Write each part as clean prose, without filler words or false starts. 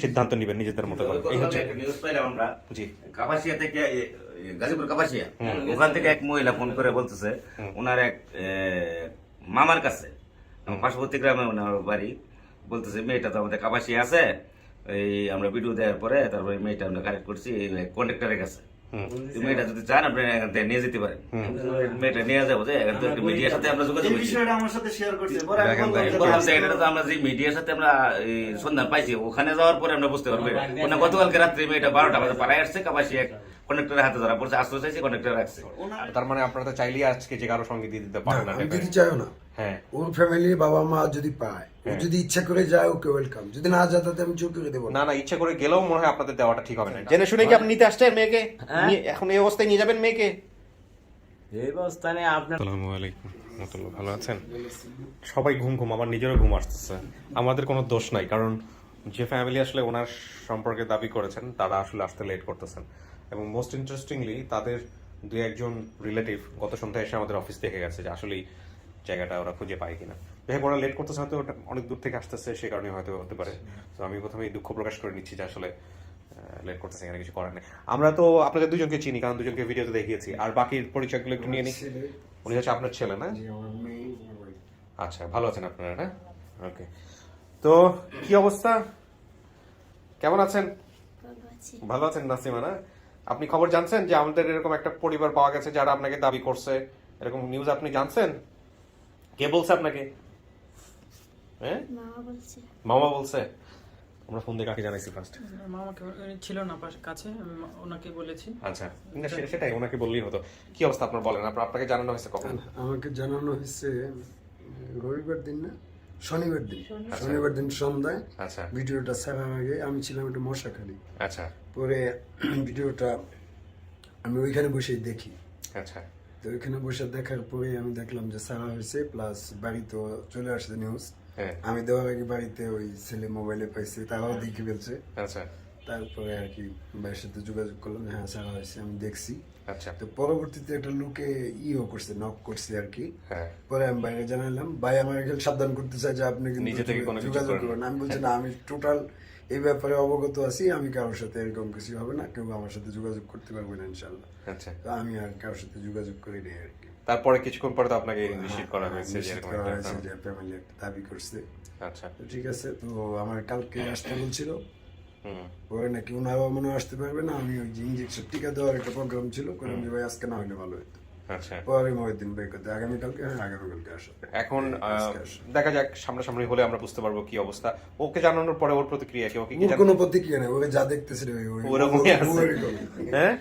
সিদ্ধান্ত নেবেন নিজেদের মতো করে। এই হচ্ছে নিউজ পাইলাম আমরা, জি কাপাসিয়া থেকে, গাজীপুর কাপাসিয়া, ওখান থেকে এক মহিলা ফোন করে বলতেছে ওনার এক মামার কাছে, পার্শ্ববর্তী গ্রামে ওনার বাড়ি, বলতেছে মেয়েটা তো আমাদের কাপাসিয়া আছে, এই আমরা ভিডিও দেওয়ার পরে তারপরে মেয়েটা আমরা কালেক্ট করছি কন্ট্রাক্টরের কাছে, মেয়েটা যদি চান আপনি এখান থেকে নিয়ে যেতে পারেন। মেয়েটা নিয়ে যাবো যে এখান থেকে মিডিয়ার সাথে আমরা যোগাযোগ করছি। আমার সাথে শেয়ার করছে, পরে আমি বললাম যে এটা তো আমরা যে মিডিয়ার সাথে আমরা সন্ধান পাইছি, ওখানে যাওয়ার পরে আমরা বুঝতে পারবো ওনা গতকালকে রাত্রে মেয়েটা 12টা বাজে পাড়ায় আসছে, কাপাসিয়া কন্ট্রাক্টরের হাতে ধরা পড়ছে, আশ্রয় চাইছে, কন্ট্রাক্টর রাখছে। তার মানে আপনারা তো চাইলেই আজকে যে কারো সঙ্গে দিয়ে দিতে পারেন না। আমি দিতে চাইও না। হ্যাঁ, ওর ফ্যামিলির বাবা মা যদি পায়, ও যদি ইচ্ছা করে যায় ওকে ওয়েলকাম, যদি না যায় তাতে আমি চুপ করে দেবো না। না না, ইচ্ছা করে গেলেও মনে হয় আপনাদের দেওয়াটা ঠিক হবে না। জেনে শুনে কি আপনি নিতে আসছেন মেয়েকে? এখন এই অবস্থায় নিয়ে যাবেন মেয়েকে? এই অবস্থানে আপনার আসসালামু আলাইকুম, রাহমাতুল্লাহ। ভালো আছেন? সবাই ঘুম, আমার নিজেরও ঘুম আসতেছে। আমাদের কোনো দোষ নাই, কারণ যে ফ্যামিলি আসলে ওনার সম্পর্কে দাবি করেছেন তারা আসলে আসতে লেট করতেছেন, এবং মোস্ট ইন্টারেস্টিংলি তাদের দুই একজন রিলেটিভ গত সন্ধ্যায় এসে আমাদের অফিস দেখে গেছে যে আসলে জায়গাটা ওরা খুঁজে পায় কিনা। যাই হোক, ওরা লেট করতেছে, হয়তো ওটা অনেক দূর থেকে আসতেছে, সে কারণে হয়তো হতে পারে। তো আমি প্রথমেই দুঃখ প্রকাশ করে নিচ্ছি যে আসলে লেট করতেছে, এখানে কিছু করার নেই। আমরা তো আপনাদের দুজনকে চিনি, কারণ দুজনকে ভিডিওতে দেখিয়েছি। আর বাকির পরিচয়গুলো একটু নিয়ে নিই। উনি হচ্ছে আপনার ছেলে না? আচ্ছা, ভালো আছেন আপনারা না? ওকে। তো কি অবস্থা, কেমন আছেন? ভালো আছেন নাসিমা না? আপনি খবর জানছেন যে আমাদের এরকম একটা পরিবার পাওয়া গেছে যারা আপনাকে দাবি করছে, এরকম নিউজ আপনি জানছেন? কে বলছে আপনাকে? হ্যাঁ, মামা বলছে। আমরা ফোন দিয়ে কাকে জানাইছি ফার্স্ট? মামাকে ছিল না কাছে, আমি ওনাকে বলেছি। আচ্ছা, না সেটাই, ওনাকে বললেই হতো। কি অবস্থা আপনার বলেন, আপনাকে জানানো হয়েছে কখন? আমাকে জানানো হয়েছে রবিবার দিন না, শনিবার দিন, শনিবার দিন সন্ধ্যায়। আচ্ছা ভিডিওটা ছাড়ার আগে আমি ছিলাম একটু মশাখালী, আচ্ছা পরে ভিডিওটা আমি ওইখানে বসে দেখি। আচ্ছা তো ওইখানে বসে দেখার পরে আমি দেখলাম যে সারা হয়েছে, প্লাস বাড়িতে চলে আসছে নিউজ। হ্যাঁ আমি দেওয়ার আগে বাড়িতে ওই ছেলে মোবাইলে পাইছে, তারাও দেখে ফেলছে। আচ্ছা তারপরে আর কি ভাইয়ের সাথে যোগাযোগ করলাম, হ্যাঁ সারা হয়েছে, আমি দেখছি। আচ্ছা তো পরবর্তীতে একটা লোকে ইও করছে, নক করছে আর কি। হ্যাঁ পরে আমি বাইরে জানালাম, ভাই আমাকে খালি সাবধান করতে চাই যে আপনি কিন্তু নিজে থেকে কোনো কিছু যোগাযোগ করেন করবেন। আমি বলছি না, আমি টোটাল এই ব্যাপারে অবগত আছি, আমি কারোর সাথে এরকম কিছু হবে না, কেউ আমার সাথে যোগাযোগ করতে পারবে না ইনশাল্লাহ। আচ্ছা। তো আমি আর কারোর সাথে যোগাযোগ করি নি আর কি। তারপরে কিছুক্ষণ পরে তো আপনাকে নিশ্চিত করা হয়েছে যে নিশ্চিত এরকম করা একটা হয়েছে ব্যাপার। যে ফ্যামিলি একটা দাবি করছে। আচ্ছা তো ঠিক আছে, তো আমার কালকে আসতে বলছিল, হুম পরে নাকি ওনারাও মনে হয় আসতে পারবে না। আমি ওই যে ইঞ্জেকশন টিকা দেওয়ার একটা প্রোগ্রাম ছিল, করলাম যে ভাই আজকে না হলে ভালো হতো। আচ্ছা। পরে ওই দিন বের করতে আগামীকালকে, হ্যাঁ আগামীকালকে আসো। এখন দেখা যাক, সামনাসামনি হলে আমরা বুঝতে পারবো কি অবস্থা। ওকে জানানোর পরে ওর প্রতিক্রিয়া কি? ওকে কি ওর কোনো প্রতিক্রিয়া নেই, ওকে যা দেখতেছে ওরকমই আছে। হ্যাঁ,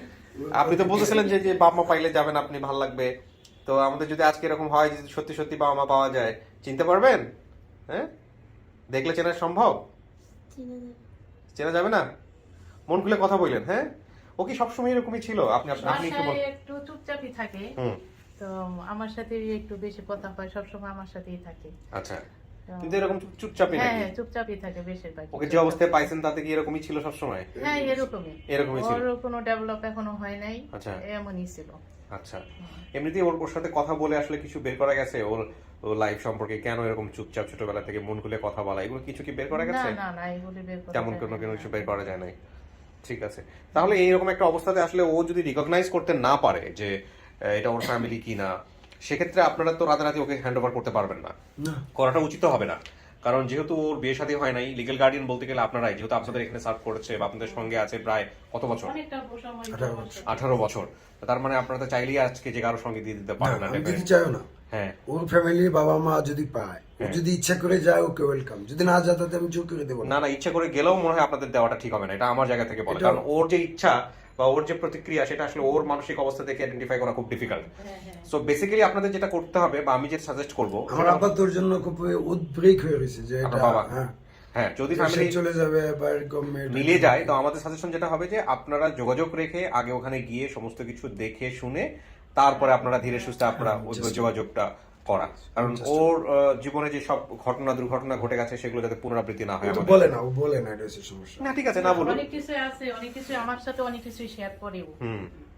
আপনি তো বলতেছিলেন যে যে বাবা মা পাইলে যাবেন, আপনি ভাল লাগবে। তো আমাদের যদি আজকে এরকম হয় যে সত্যি সত্যি বাবা মা পাওয়া যায়, চিনতে পারবেন? হ্যাঁ, দেখলে চেনা সম্ভব? চেনা যাবে না? মন খুলে কথা বললেন। হ্যাঁ, ও কি সবসময় এরকমই ছিল? আপনি আপনি একটু বলেন। একটু চুপচাপই থাকে, তো আমার সাথে একটু বেশি কথা হয়, সবসময় আমার সাথেই থাকে। আচ্ছা, কিন্তু এরকম চুপচাপই নাকি? হ্যাঁ, চুপচাপই থাকে বেশিরভাগ। ওকে যে অবস্থায় পাইছেন তাতে কি এরকমই ছিল সবসময়? হ্যাঁ, এরকমই ছিল। ওর কোনো ডেভেলপ এখনো হয় নাই। আচ্ছা, এমনই ছিল। আচ্ছা। এমনিতেই ওর সাথে কথা বলে আসলে কিছু বের করা গেছে? ওর লাইফ সম্পর্কে কেন এরকম চুপচাপ, ছোটবেলা থেকে মন খুলে কথা বলা, এগুলো কিছু কি বের করা গেছে? না না, এগুলি বের করা তেমন যায় কোনো না। কিছু বের করা যায় নাই। ঠিক আছে, তাহলে এইরকম একটা অবস্থাতে আসলে ও যদি রিকগনাইজ করতে না পারে যে এটা ওর ফ্যামিলি কিনা, সেক্ষেত্রে আপনারা তো রাতারাতি ওকে হ্যান্ড ওভার করতে পারবেন না, করাটা উচিত হবে না। কারণ যেহেতু ওর বিয়ে শাদী হয় নাই, লিগ্যাল গার্ডিয়ান বলতে গেলে আপনারাই, যেহেতু আপনাদের এখানে সার্ভ করেছে বা আপনাদের সঙ্গে আছে প্রায় কত বছর? অনেকটা সময় 18 বছর। তার মানে আপনারা তো চাইলেই আজকে যে কারোর সঙ্গে দিয়ে দিতে পারেন না। আমি দিতে চাইও না। হ্যাঁ, ওর ফ্যামিলির বাবা মা যদি পায়, ও যদি ইচ্ছা করে যায় ওকে ওয়েলকাম, যদি না যায় তাতে আমি চুপ করে দেবো না। না না, ইচ্ছা করে গেলেও মনে হয় আপনাদের দেওয়াটা ঠিক হবে না, এটা আমার জায়গা থেকে বলে। কারণ ওর যে ইচ্ছা বা ওর যে প্রতিক্রিয়া, সেটা আসলে ওর মানসিক অবস্থা থেকে আইডেন্টিফাই করা খুব ডিফিকাল্ট। সো বেসিক্যালি আপনাদের যেটা করতে হবে, বা আমি যেটা সাজেস্ট করবো, আমার আব্বা তোর জন্য খুব উদ্বেগ হয়ে রয়েছে যে এটা, বাবা, হ্যাঁ হ্যাঁ, যদি সে ফ্যামিলি চলে যাবে বা এরকম মিলে যায়, তো আমাদের সাজেশন যেটা হবে যে আপনারা যোগাযোগ রেখে আগে ওখানে গিয়ে সমস্ত কিছু দেখে শুনে তারপরে আপনারা ধীরে সুস্থে আপনারা যোগাযোগটা করা। কারণ ওর জীবনে যে সব ঘটনা দুর্ঘটনা ঘটে গেছে সেগুলো যাতে পুনরাবৃত্তি না হয়। বলে না, ও বলে না, এটা হচ্ছে সমস্যা। না ঠিক আছে, না বলুন। অনেক কিছু আছে, অনেক কিছু আমার সাথে অনেক কিছু শেয়ার করে ও।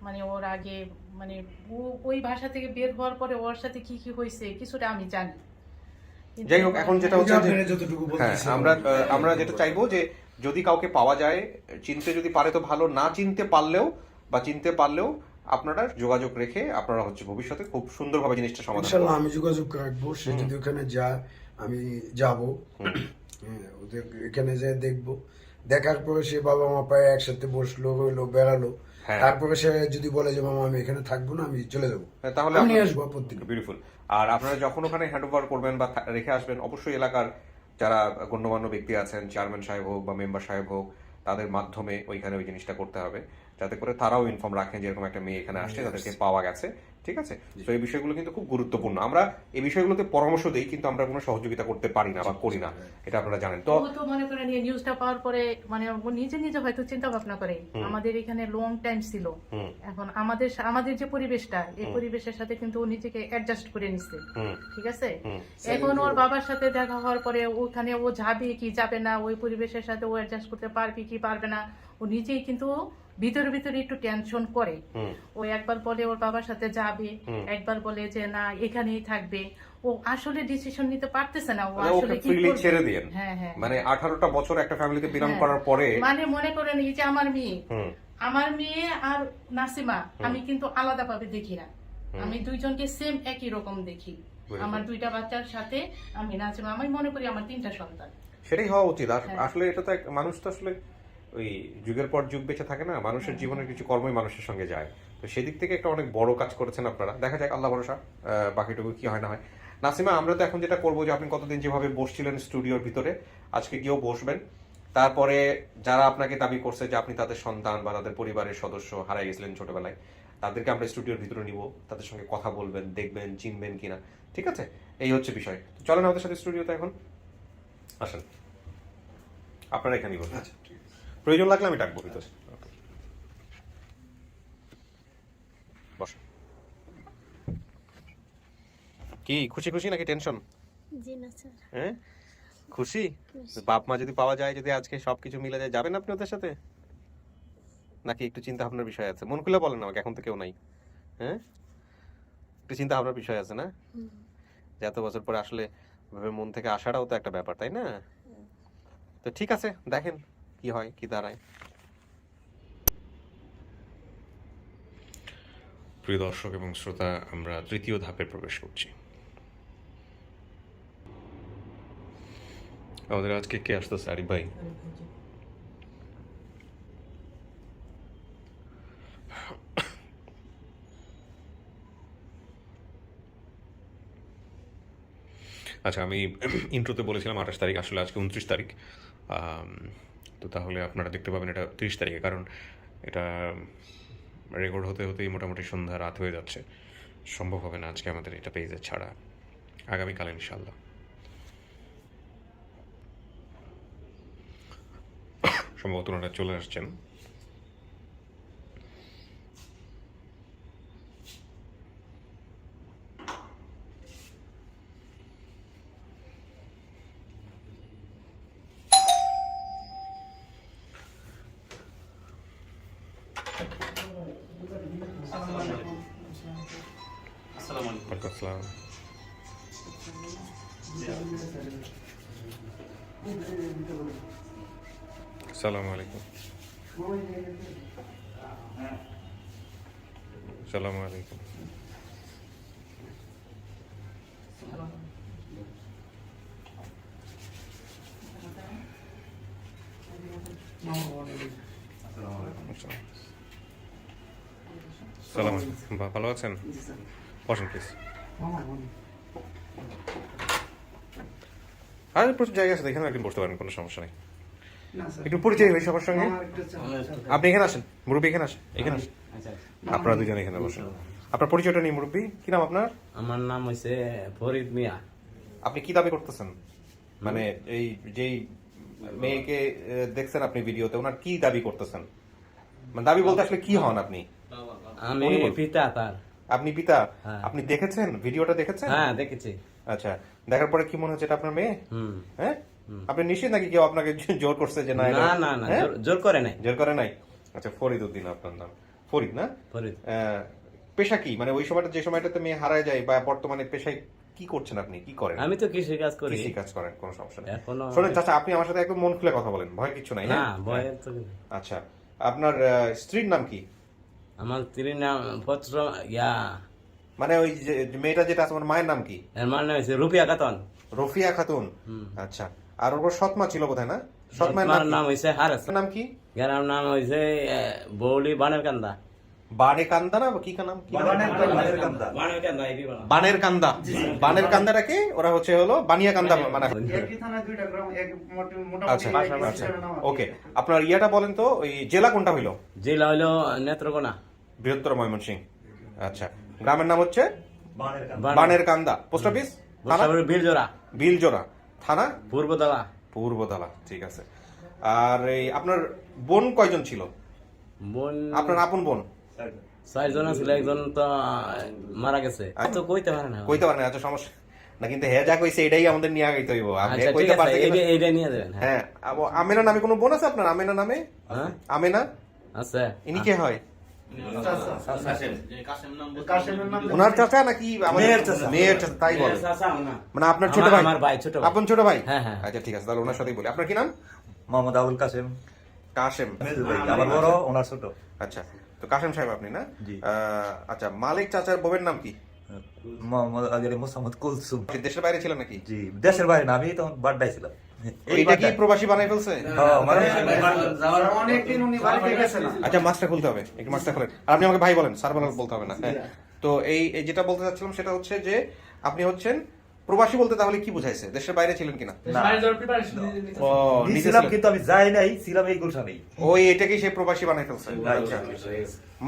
মানে ওর আগে, মানে ওই ভাষা থেকে বের হওয়ার পরে ওর সাথে কি কি হয়েছে কিছুটা আমি জানি। যাই হোক, এখন যেটা হচ্ছে যে যতটুকু হ্যাঁ, আমরা যেটা চাইবো যে যদি কাউকে পাওয়া যায়, চিনতে যদি পারে তো ভালো, না চিনতে পারলেও আপনারা যোগাযোগ রেখে আপনারা হচ্ছে ভবিষ্যতে খুব সুন্দরভাবে জিনিসটা সমাধান ইনশাল্লাহ করবেন। আমি যোগাযোগ রাখবো, সে যদি ওখানে যায় আমি যাব, হ্যাঁ, ওদের এখানে যাই দেখবো, দেখার পরে সে বাবা মা পায়ে একসাথে বসলো, হইলো, বেড়ালো, হ্যাঁ। তারপরে সে যদি বলে যে মামা আমি এখানে থাকবো না, আমি চলে যাবো, তাহলে আমি নিয়ে আসবো আপত্তি নেই। বিউটিফুল। আর আপনারা যখন ওখানে হ্যান্ড ওভার করবেন বা রেখে আসবেন, অবশ্যই এলাকার যারা গণ্যমান্য ব্যক্তি আছেন, চেয়ারম্যান সাহেব হোক বা মেম্বার সাহেব হোক, তাদের মাধ্যমে ওইখানে ওই জিনিসটা করতে হবে, যাতে করে তারাও ইনফর্ম রাখেন যে এরকম একটা মেয়ে এখানে আসছে, তাদেরকে পাওয়া গেছে। ঠিক আছে, তো এই বিষয়গুলো কিন্তু খুব গুরুত্বপূর্ণ। আমরা এই বিষয়গুলোতে পরামর্শ দিই, কিন্তু আমরা কোনো সহযোগিতা করতে পারি না বা করি না, এটা আপনারা জানেন। তো ও তো মনে করেন এই নিউজটা পাওয়ার পরে মানে ও নিজে নিজে হয়তো চিন্তা ভাবনা করে আমাদের এখানে লং টাইম ছিল, এখন আমাদের যে পরিবেশটা, এই পরিবেশের সাথে কিন্তু ও নিজেকে অ্যাডজাস্ট করে নিচ্ছে, ঠিক আছে। এখন ওর বাবার সাথে দেখা হওয়ার পরে ওখানে ও যাবে কি যাবে না, ওই পরিবেশের সাথে ও অ্যাডজাস্ট করতে পারবে কি পারবে না, ও নিজেই কিন্তু ভিতরে ভিতরে একটু টেনশন করে। ও একবার বলে ওর বাবার সাথে যাবে, একবার বলে যে না এখানেই থাকবে। ও আসলে ডিসিশন নিতে পারতেছে না, ও মানে আসলে ওকে কি ফ্রিলি করবে। ছেড়ে দিন। হ্যাঁ হ্যাঁ, মানে 18টা বছর একটা ফ্যামিলিতে বিলং হ্যাঁ। করার পরে মানে মনে করেন এই যে আমার মেয়ে আর নাসিমা আমি কিন্তু আলাদা ভাবে দেখি না, আমি দুইজনকে সেম একই রকম দেখি। আমার 2টা বাচ্চার সাথে আমি নাসিমা, আমি মনে করি আমার 3টা সন্তান। সেটাই হওয়া উচিত। হ্যাঁ। আসলে এটা তো মানুষ তো আসলে ওই যুগের পর যুগ বেঁচে থাকে না, মানুষের জীবনের কিছু কর্মই মানুষের সঙ্গে যায়। তো সেদিক থেকে একটা অনেক বড় কাজ করেছেন আপনারা, দেখা যাক আল্লাহ ভরসা বাকিটুকু কি হয় না হয়। নাসিমা, আমরা তো এখন যেটা করবো যে আপনি কতদিন যেভাবে বসছিলেন স্টুডিওর ভিতরে, আজকে গিয়েও বসবেন। তারপরে যারা আপনাকে দাবি করছে যে আপনি তাদের সন্তান বা তাদের পরিবারের সদস্য, হারাই গেছিলেন ছোটবেলায়, তাদেরকে আমরা স্টুডিওর ভিতরে নিব, তাদের সঙ্গে কথা বলবেন, দেখবেন চিনবেন কিনা। ঠিক আছে, এই হচ্ছে বিষয়। তো চলেন আমাদের সাথে স্টুডিওতে এখন আসেন, আপনারা এখানেই বলুন। আচ্ছা, ঠিক আছে। প্রয়োজন লাগলে আমি ডাকবো ভিতরে। বস। কি খুশি খুশি নাকি টেনশন? জি না স্যার। হ্যাঁ, খুশি। বাপ মা যদি পাওয়া যায়, যদি আজকে সবকিছু মিলে যায়, যাবেন আপনি ওদের সাথে, নাকি একটু চিন্তা ভাবনার বিষয় আছে? মন খুলে বলেন আমাকে, এখন তো কেউ নাই। হ্যাঁ, একটু চিন্তা ভাবনার বিষয় আছে না? যে এত বছর পরে আসলে ভাবে মন থেকে আসাটাও তো একটা ব্যাপার, তাই না? তো ঠিক আছে, দেখেন কি হয়, কি দাঁড়ায়। প্রিয় দর্শক এবং শ্রোতা, আমরা তৃতীয় ধাপে প্রবেশ করছি। আমাদের আজকে কে আসতেছে? আরিফ ভাই। আচ্ছা, আমি ইন্ট্রোতে বলেছিলাম 28 তারিখ, আসলে আজকে 29 তারিখ। তো তাহলে আপনারা দেখতে পাবেন এটা 30 তারিখে, কারণ এটা রেকর্ড হতে হতেই মোটামুটি সন্ধ্যা রাত হয়ে যাচ্ছে। সম্ভব হবে না আজকে আমাদের এটা পেজে ছাড়া, আগামীকাল ইনশাল্লাহ। সম্ভবত ওনারা চলে আসছেন। ওয়ালাইকুম আসসালাম। আসসালামু আলাইকুম। আসসালামু আলাইকুম। আসসালামু আলাইকুম। ভালো আছেন? বসেন প্লিজ। আর প্রচুর জায়গা আছে, এখানে একদিন বসতে পারেন, কোনো সমস্যা নেই। একটু পরিচয় হই সবার সঙ্গে। আপনি এখানে আসেন, মুরব্বী এখানে আসেন, এখানে আসেন। আপনারা দুজন এখানে বসেন। আপনার পরিচয়টা নিয়ে মুরব্বী, কি নাম আপনার? আমার নাম হচ্ছে ফরিদ মিয়া। আপনি কি দাবি করতেছেন? মানে এই যেই মেয়েকে দেখছেন আপনি ভিডিওতে, ওনার কি দাবি করতেছেন? মানে দাবি বলতে আসলে কি হন আপনি? আমি পিতা তার। আপনি পিতা? হ্যাঁ। আপনি দেখেছেন ভিডিওটা? দেখেছেন? হ্যাঁ, দেখেছি। আচ্ছা, দেখার পরে কি মনে হচ্ছে এটা আপনার মেয়ে? হুম। হ্যাঁ, আপনি নিশ্চিত নাকি কেউ আপনাকে জোর করছে যে না? না না না, হ্যাঁ? জোর করে নাই। জোর করে নাই। আচ্ছা, ফরিদ উদ্দিন আপনার নাম? ফরিদ না? ফরিদ। পেশা কি? মানে ওই সময়টা, যে সময়টাতে মেয়ে হারায় যায় বা বর্তমানে পেশায় কি করছেন আপনি, কি করেন? আমি তো কৃষি কাজ করি কৃষি কাজ করেন, কোনো সমস্যা নেই। এখনো শোনেন চাচা, আপনি আমার সাথে একদম মন খুলে কথা বলেন, ভয় কিছু নাই। না হ্যাঁ ভয়ের তো আচ্ছা, আপনার স্ত্রীর নাম কি? আমার স্ত্রীর নাম পত্র ইয়া মানে ওই যে যে মেয়েটা যেটা আছে, আমার মায়ের নাম কি? এর মানে হয়েছে রুপিয়া কাতন। রফিয়া খাতুন। আচ্ছা, আর ওর সৎমা ছিল বোধহয় না? সৎমায়ের আমার নাম নাম হয়েছে হারেস, নাম কি? গ্রামের নাম হয়েছে বৌলি বানের কান্দা। বানে কান্দা না কি নাম কি? বানের কান্দা এই বিবাহ। বানের কান্দা। বানের কান্দাটাকে ওরা হচ্ছে হলো বানিয়া কান্দা মানে। আচ্ছা আচ্ছা, ওকে। আপনার ইয়াটা বলেন তো, ওই জেলা কোনটা হইলো? জেলা হইলো নেত্রকোনা। বৃহত্তর ময়মনসিংহ। আচ্ছা, গ্রামের নাম হচ্ছে বানের- বানের কান্দা। পোস্ট অফিস থানা বর্ষাপুর বিলজোড়া, বিলজোড়া, থানা পূর্বতলা। পূর্বতলা। ঠিক আছে। আর এই আপনার বোন কয়জন ছিল? বোন আপনার আপন বোন 6 জন ছিল, একজন তো মারা গেছে। তো কইতে পারে না। কইতে পারেন? আচ্ছা, সমস্যা না, কিন্তু হ্যাঁ যা কইছে এটাই আমাদের নিয়ে গাইতে হইব। আপনি আচ্ছা ঠিক কইতে আছে, পারতে কিনা? এইটা নিয়ে দেবেন। হ্যাঁ, আমেনা নামে কোনো বোন আছে আপনার? আমেনা নামে? হ্যাঁ আমেনা আছে। ইনি কে হয়? কাশেম। ওনার চাচা নাকি আমাদের মেয়ের চাচা? তাই বলে, মানে আপনার ছোট ভাই? আমার ভাই, ছোট ভাই। আপন ছোট ভাই? হ্যাঁ, হ্যাঁ। আচ্ছা ঠিক আছে, তাহলে ওনার সাথেই বলি। আপনার কি নাম? মোহাম্মদ আবুল কাসেম, কাশেম। মেজু ভাই, আমার বড়, ওনার ছোট। আচ্ছা, তো কাশেম সাহেব আপনি না? জি। আচ্ছা, মালিক চাচার বউয়ের নাম কি? মোহাম্মদ আগের মোসাম্মদ কুলসুম। আপনি দেশের বাইরে ছিলেন নাকি? জি, দেশের বাইরে না, আমি তখন বাড্ডায় ছিলাম। এইটা কি প্রবাসী বানাই ফেলছে? হ্যাঁ, মানে আচ্ছা, মাস্কটা খুলতে হবে, একটু মাস্কটা খুলেন। আর আপনি আমাকে ভাই বলেন, স্যার বলতে হবে না। হ্যাঁ, তো এই এই যেটা বলতে চাচ্ছিলাম সেটা হচ্ছে যে আপনি হচ্ছেন প্রবাসী বলতে তাহলে কি বুঝাইছে? দেশের বাইরে ছিলেন কিনা? না। ও, নিজে নিয়েছিলাম, ছিলেন। কিন্তু আমি যাই নাই, ছিলাম এই গুলশানেই। ওই এটাকেই সে প্রবাসী বানাই ফেলছে। আচ্ছা।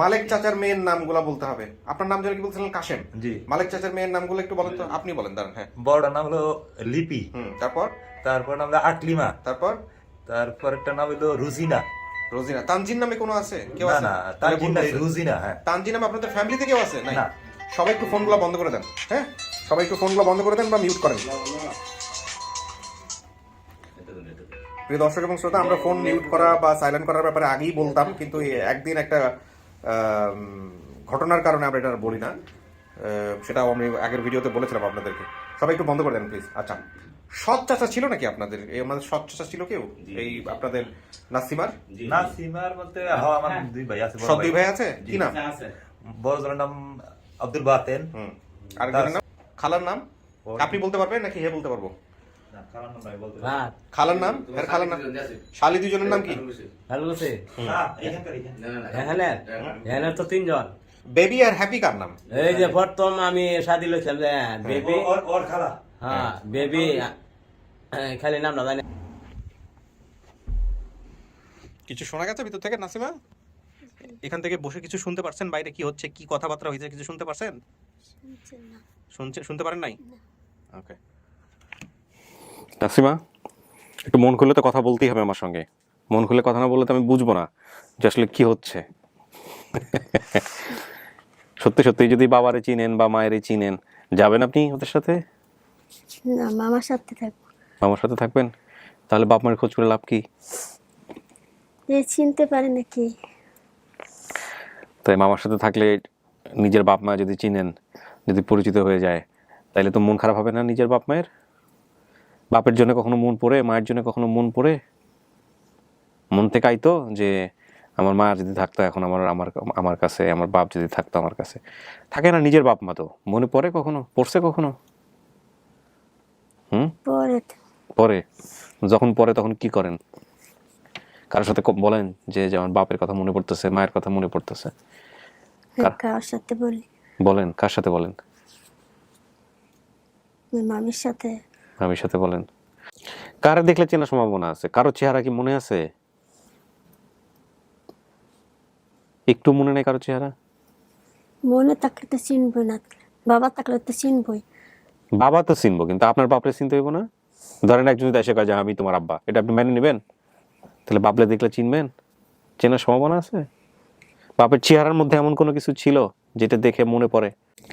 মালিক চাচার মেয়ের নামগুলা বলতে হবে। আপনার নাম যেন কি বলছিলেন? কাশেম। জি। মালিক চাচার মেয়ের নামগুলো একটু বলেন তো। আপনি বলেন, দাঁড়ান। হ্যাঁ, বড়টার নাম হলো লিপি, তারপর তারপর নাম হলো আকলিমা, তারপর তারপর একটা নাম হলো রুজিনা। রোজিনা। তানজিন নামে কোনো আছে? কেউ না আছে? না, তাহলে তানজিন ভুল নাই, বলছে। রুজিনা। হ্যাঁ, তানজিন নামে আপনাদের ফ্যামিলিতে কেউ আছে? নাই। না। সবাই একটু ফোনগুলো বন্ধ করে দেন। হ্যাঁ, সবাই একটু ফোনগুলো বন্ধ করে দেন বা মিউট করেন। প্রিয় দর্শক এবং শ্রোতা, আমরা ফোন মিউট করা বা সাইলেন্ট করার ব্যাপারে আগেই বলতাম, কিন্তু এই একদিন একটা ঘটনার কারণে আমরা এটা আর বলি না। সেটাও আমি আগের ভিডিওতে বলেছিলাম আপনাদেরকে। সবাই একটু বন্ধ করে দেন প্লিজ। আচ্ছা, সৎ চাচা ছিল নাকি আপনাদের? এই আমাদের সৎ চাচা ছিল কেউ এই আপনাদের নাসিমার? না, সিমার বলতে হ্যাঁ, আমার দুই ভাই আছে। বড় সৎ দুই ভাই আছে? কি নাম? আছে। বড় জনের নাম আব্দুল বাতেন। আরেকজনের নাম? খালার নাম আপনি বলতে পারবেন নাকি হে বলতে পারবো? না, খালার নাম ভাই বলতে রাত খালার নাম? এর খালার নাম? শালি দুজনের নাম কি? ভালো আছে। না, এইখানকার, এখানে এখানে তো 3 জন। বেবি আর হ্যাপি কার নাম? এই যে প্রথম আমি শাদি লইছিলাম যে বেবি, ওর খালা। হ্যাঁ বেবি, খালি নাম না জানি। কিছু শোনা গেছে ভিতর থেকে নাসিমা? এখান থেকে বসে কিছু শুনতে পারছেন? বাইরে কি হচ্ছে, কি কথাবার্তা হয়েছে, কিছু শুনতে পারছেন? শুনতে পারেন নাই? ওকে। নাসিমা, একটু মন খুলে তো কথা বলতেই হবে আমার সঙ্গে। মন খুলে কথা না বললে তো আমি বুঝবো না যে আসলে কি হচ্ছে। সত্যি সত্যি যদি বাবারে চিনেন বা মায়েরে চিনেন, যাবেন আপনি ওদের সাথে? না, মামার সাথে থাকবো। মামার সাথে থাকবেন? তাহলে বাপ মায়ের খোঁজ করে লাভ কি? চিনতে পারে নাকি? তাই মামার সাথে থাকলে নিজের বাপ মা যদি চিনেন, যদি পরিচিত হয়ে যায়, তাইলে তো মন খারাপ হবে না নিজের বাপ মায়ের? বাপের জন্য কখনো মন পড়ে, মায়ের জন্য কখনো মন পড়ে? মন থেকে আইতো যে আমার মা যদি থাকতো এখন আমার কাছে, আমার বাপ যদি থাকতো আমার কাছে। থাকে না নিজের বাপ মা, তো মনে পড়ে কখনো? পড়ছে কখনো? পরে পরে যখন পরে তখন কি করেন? কারোর সাথে বলেন যে আমার বাপের কথা মনে পড়তেছে, মায়ের কথা মনে পড়তেছে? কার সাথে বলি? বলেন। কার সাথে বলেন? মামির সাথে। মামির সাথে বলেন। কারে দেখলে চেনার সম্ভাবনা আছে? কারো চেহারা কি মনে আছে? একটু মনে নেই কারো চেহারা? মনে থাকলে তো চিনবো না, বাবা থাকলে তো চিনবই। বাবা তো চিনবো, কিন্তু আপনার বাপরে চিনতে হইব না? ধরেন একজন যদি এসে কয় যে আমি তোমার আব্বা, এটা আপনি মেনে নেবেন? তাহলে বাপলে দেখলে চিনবেন? চেনার সম্ভাবনা আছে? বাপের চেহারার মধ্যে এমন কোনো কিছু ছিল যেটা দেখে মনে পড়ে?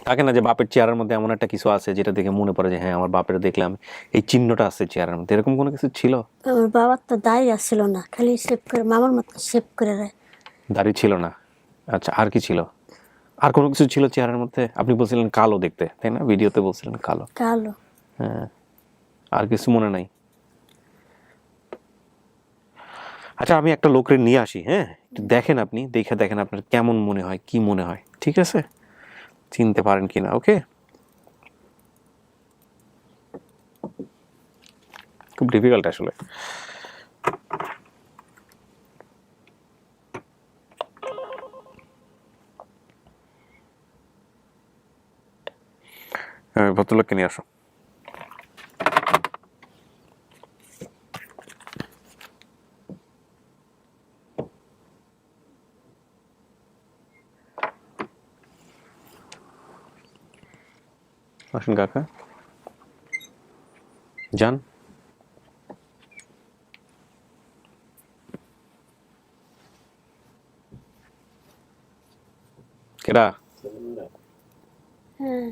থাকে না যে বাপের চেহারার মধ্যে এমন একটা কিছু আছে যেটা দেখে মনে পড়ে যে হ্যাঁ আমার বাপের দেখলাম, এই চিহ্নটা আছে চেহারার মধ্যে, এরকম কোনো কিছু ছিল? আমার বাবার তো দাড়ি আসছিল না, খালি শেভ করে, মামার মতো শেভ করে রায়। দাড়ি ছিল না? আচ্ছা, আর কি ছিল? আর কোনো কিছু ছিল চেহারার মধ্যে? আপনি বলছিলেন কালো দেখতে, তাই না? ভিডিওতে বলছিলেন কালো। কালো। হ্যাঁ, আর কিছু মনে নাই? আচ্ছা, আমি একটা লোকরে নিয়ে আসি, হ্যাঁ, একটু দেখেন, আপনি দেখেন আপনার কেমন মনে হয়, কি মনে হয়, ঠিক আছে? চিনতে পারেন কিনা, ওকে? খুব ডিফিকাল্ট আসলে। ভদ্রলোককে নিয়ে আসো। আসুন কাকা, যান। কেডা? হ্যাঁ,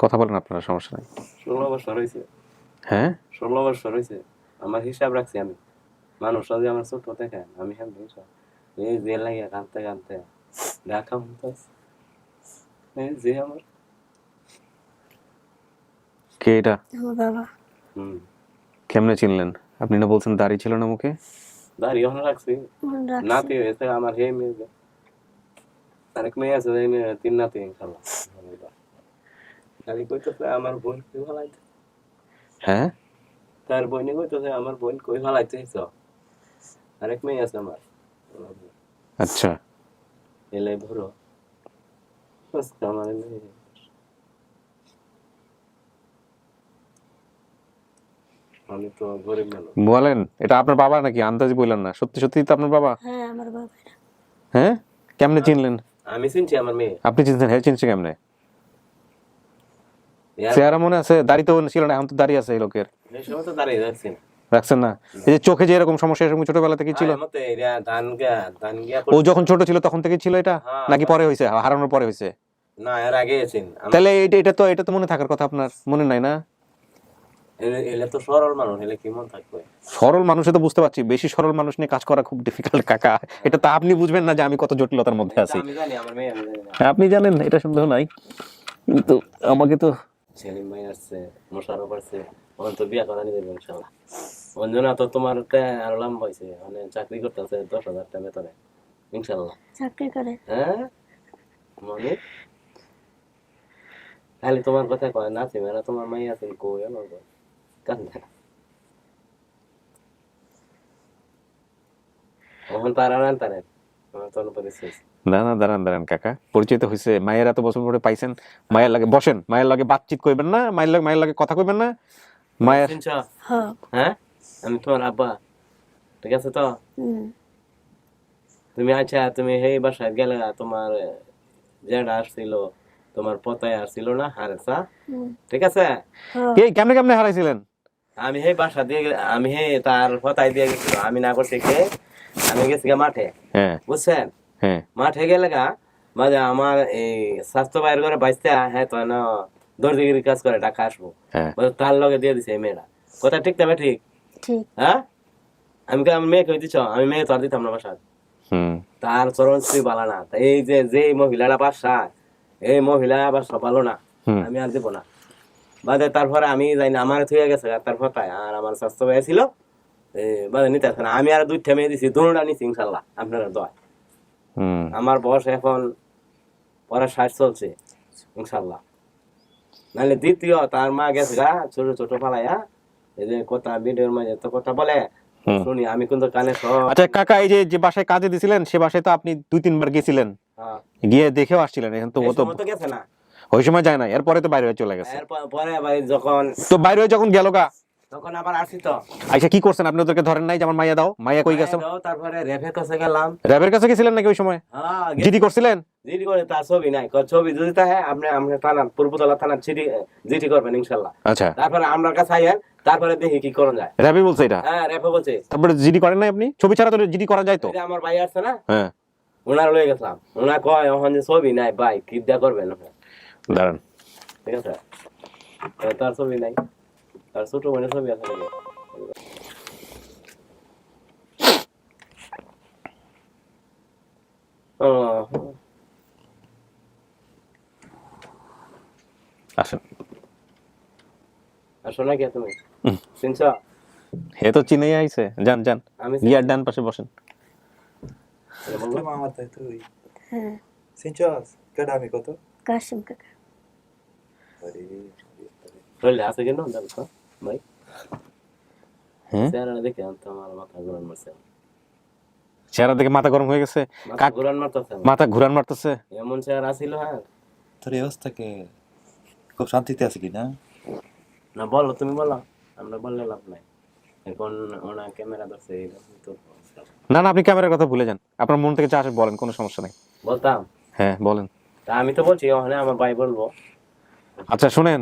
কথা বলেন, আপনারা, সমস্যা নাই। 16 বছর হয়েছে, হ্যাঁ, 16 বছর হয়েছে। আমার হিসাব রাখছি আমি। মানুষ যদি আমার ছোট দেখেন, আমি এই যে লাগিয়ে কানতে কানতে দেখা যে আমার কে এটা? আমার বাবা। কেমনে চিনলেন? আপনি না বলছেন দাড়ি ছিল না মুখে? দাঁড়িয়ে রাখছি, মনে রাখছি। নাতি হয়েছে আমার। হে মেয়ে, আরেক মেয়ে আছে, এই মেয়ে 3 নাতি ইনশাল্লাহ। খালি কইতেছে আমার বোন কই ফেলাইতে। হ্যাঁ, তার বোনই কইতেছে আমার বোন কই ফেলাইতে। আরেক মেয়ে আছে আমার। আচ্ছা। এলে ভরো আমার মেয়ে। আমি তো গরিব মানুষ। বলেন, এটা আপনার বাবা নাকি? আন্দাজি বললেন না, সত্যি সত্যি তো আপনার বাবা? হ্যাঁ, আমার বাবা। হ্যাঁ, কেমনে চিনলেন? আমি চিনছি আমার মেয়ে। আপনি চিনছেন? হ্যাঁ, চিনছে কেমনে? এর- চেহারা মনে আছে? দাড়ি তো ছিল না, এখন তো দাড়ি আছে এই লোকের। এই সময় তো দাঁড়িয়ে যাচ্ছি না। রাখছেন না? এই যে চোখে যে এরকম সমস্যা, এরকম ছোটবেলা থেকে ছিল? মতে এরা ধান গিয়া ও যখন ছোট ছিল তখন থেকে ছিল এটা, হ্যাঁ। নাকি পরে হয়েছে, হারানোর পরে হয়েছে? না, এর আগে আছেন। তাহলে এটা তো মনে থাকার কথা, আপনার মনে নাই না? এলে তো সরল মানুষ, এলে কি মন থাকবে? সরল মানুষে তো বুঝতে পারছি, বেশি সরল মানুষ নিয়ে কাজ করা খুব ডিফিকাল্ট কাকা। এটা তো আপনি বুঝবেন না যে আমি কত জটিলতার মধ্যে আছি। আমি জানি আমার মেয়ে, আমি জানি না। হ্যাঁ, আপনি জানেন, এটা সন্দেহ নাই, কিন্তু আমাকে তো। সেলিম ভাই আসছে, মোশারফ আসছে, ওখান তো বিয়া করা নিয়ে যাবে ইনশাল্লাহ। অঞ্জনা তো তোমার আরো লম্বা হয়েছে, মানে চাকরি করতেছে 10,000 টাকা বেতনে ইনশাল্লাহ। চাকরি করে। হ্যাঁ, মানে খালি তোমার কথা কয় না, মেয়েরা তোমার মাই আছেন কই আমার কান্দে। ওখান তারা নেন তারে দাঁড়ান কাকা, পরিচয় তো হয়েছে। মায়ের এত বছর পরে পাইছেন, মায়ের লাগে বসেন, মায়ের লাগে বাতচিত করবেন না, মায়ের লাগে কথা কইবেন না। মায়ের হ্যাঁ। হ্যাঁ, আমি তোমার আব্বা, ঠিক আছে তো? হুম। তুমি আচ্ছা, তুমি এই বাসায় গেলে, তোমার জেডা আসছিল, তোমার পতায় আসছিল না হারেসা, ঠিক আছে? এই কেমনে হারাইছিলেন? আমি এই বাসা দিয়ে আমি তার পতায় দিয়ে গেছিল, আমি না করছি কে, আমি গেছি মাঠে, হ্যাঁ, বুঝছেন? হ্যাঁ, মাঠে গেলে মাঝে আমার এই স্বাস্থ্য বাইর করে বাইসতে, হ্যাঁ তো না দর্জিগিরি কাজ করে টাকা আসবো, হ্যাঁ। তার লগে দিয়ে দিছে এই মেয়েরা। কথা ঠিক তবে ঠিক? ঠিক। হ্যাঁ, আমি মেয়েকে দিচ্ছ, আমি মেয়ে তো আর দিতাম না বাসা। তার চরণ স্ত্রী বালা না, এই যে মহিলারা বাসা, এই মহিলা বাসা ভালো না, আমি আর দিব না। বাদে তারপরে আমি যাই না, আমার থুয়ে গেছে তারপর তাই, আর আমার স্বাস্থ্য ভাই ছিল বাদে নিতে আসে না, আমি আর 2টা মেয়ে দিছি, দুটা নিছি ইনশাল্লাহ আপনারা দয়। আমার বয়স এখন পরে 60 চলছে ইনশাল্লাহ। নাহলে দ্বিতীয় তার মা গেছে ছোট ছোট ফালাইয়া, এই যে কথা ভিডিওর মাঝে তো কথা বলে শুনি, আমি কিন্তু কানে সব। আচ্ছা কাকা, এই যে বাসায় কাজে দিছিলেন, সে বাসায় তো আপনি 2-3 বার গেছিলেন, গিয়ে দেখেও আসছিলেন, এখন তো ও তো গেছে না, ওই সময় যায় না, এরপরে তো বাইরে হয়ে চলে গেছে। পরে যখন তো বাইরে হয়ে যখন গেল তখন আবার আসি তো। আচ্ছা, কি করছেন আপনি? ওদেরকে ধরেন নাই যে আমার মাইয়া দাও? মাইয়া কই গেছে? তারপরে রেফের কাছে গেলাম। র্যাবের কাছে গেছিলেন নাকি ওই সময়? হ্যাঁ, জিডি করছিলেন? জিডি করে, তার ছবি নাই, ছবি যদি থাকে আপনি থানা পূর্বতলা থানা জিডি করবেন ইনশাল্লাহ। আচ্ছা, তারপরে আমার কাছে আইয়েন, তারপরে দেখি কি করা যায়। র্যাবই বলছে এটা? হ্যাঁ, রেফে বলছে। তারপরে জিডি করেন নাই আপনি? ছবি ছাড়া তো জিডি করা যায় তো। আমার ভাই আসছে না, হ্যাঁ, ওনার লয়ে গেছিলাম, ওনার কয় ওখানে যে ছবি নাই ভাই, কি দেয়া করবেন? দাঁড়ান, ঠিক আছে, তার ছবি নাই। তার ছোট বোনের ছবি আছে নাকি? ও, আসেন। আসো নাকি তুমি? চিনছ? হে তো চিনেই আইছে, যান যান, আমি গিয়ার ডান পাশে বসেন। মামা তাই তুই হ্যাঁ সিনচাস কেডা আমি কত কাশিম কাকা বললে আছে কেন জানো তো ভাই? হ্যাঁ, চেহারা দেখে তো আমার মাথা ঘুরান মারছে। চেহারা দেখে মাথা গরম হয়ে গেছে, মাথা ঘুরান মারতেছে আমার। মাথা ঘুরান মারতেছে। এমন চেহারা ছিল। হ্যাঁ তোর এই অবস্থাকে খুব শান্তিতে আছে কি না? না বলো, তুমি বলো, আমরা বললে লাভ নাই। এখন ওনা ক্যামেরা ধরছে এরকম তো না না, আপনি ক্যামেরার কথা ভুলে যান, আপনার মন থেকে যা আসে বলেন, কোনো সমস্যা নাই। বলতাম। হ্যাঁ বলেন। তা আমি তো বলছি ওখানে আমার ভাই বলবো। আচ্ছা শুনেন,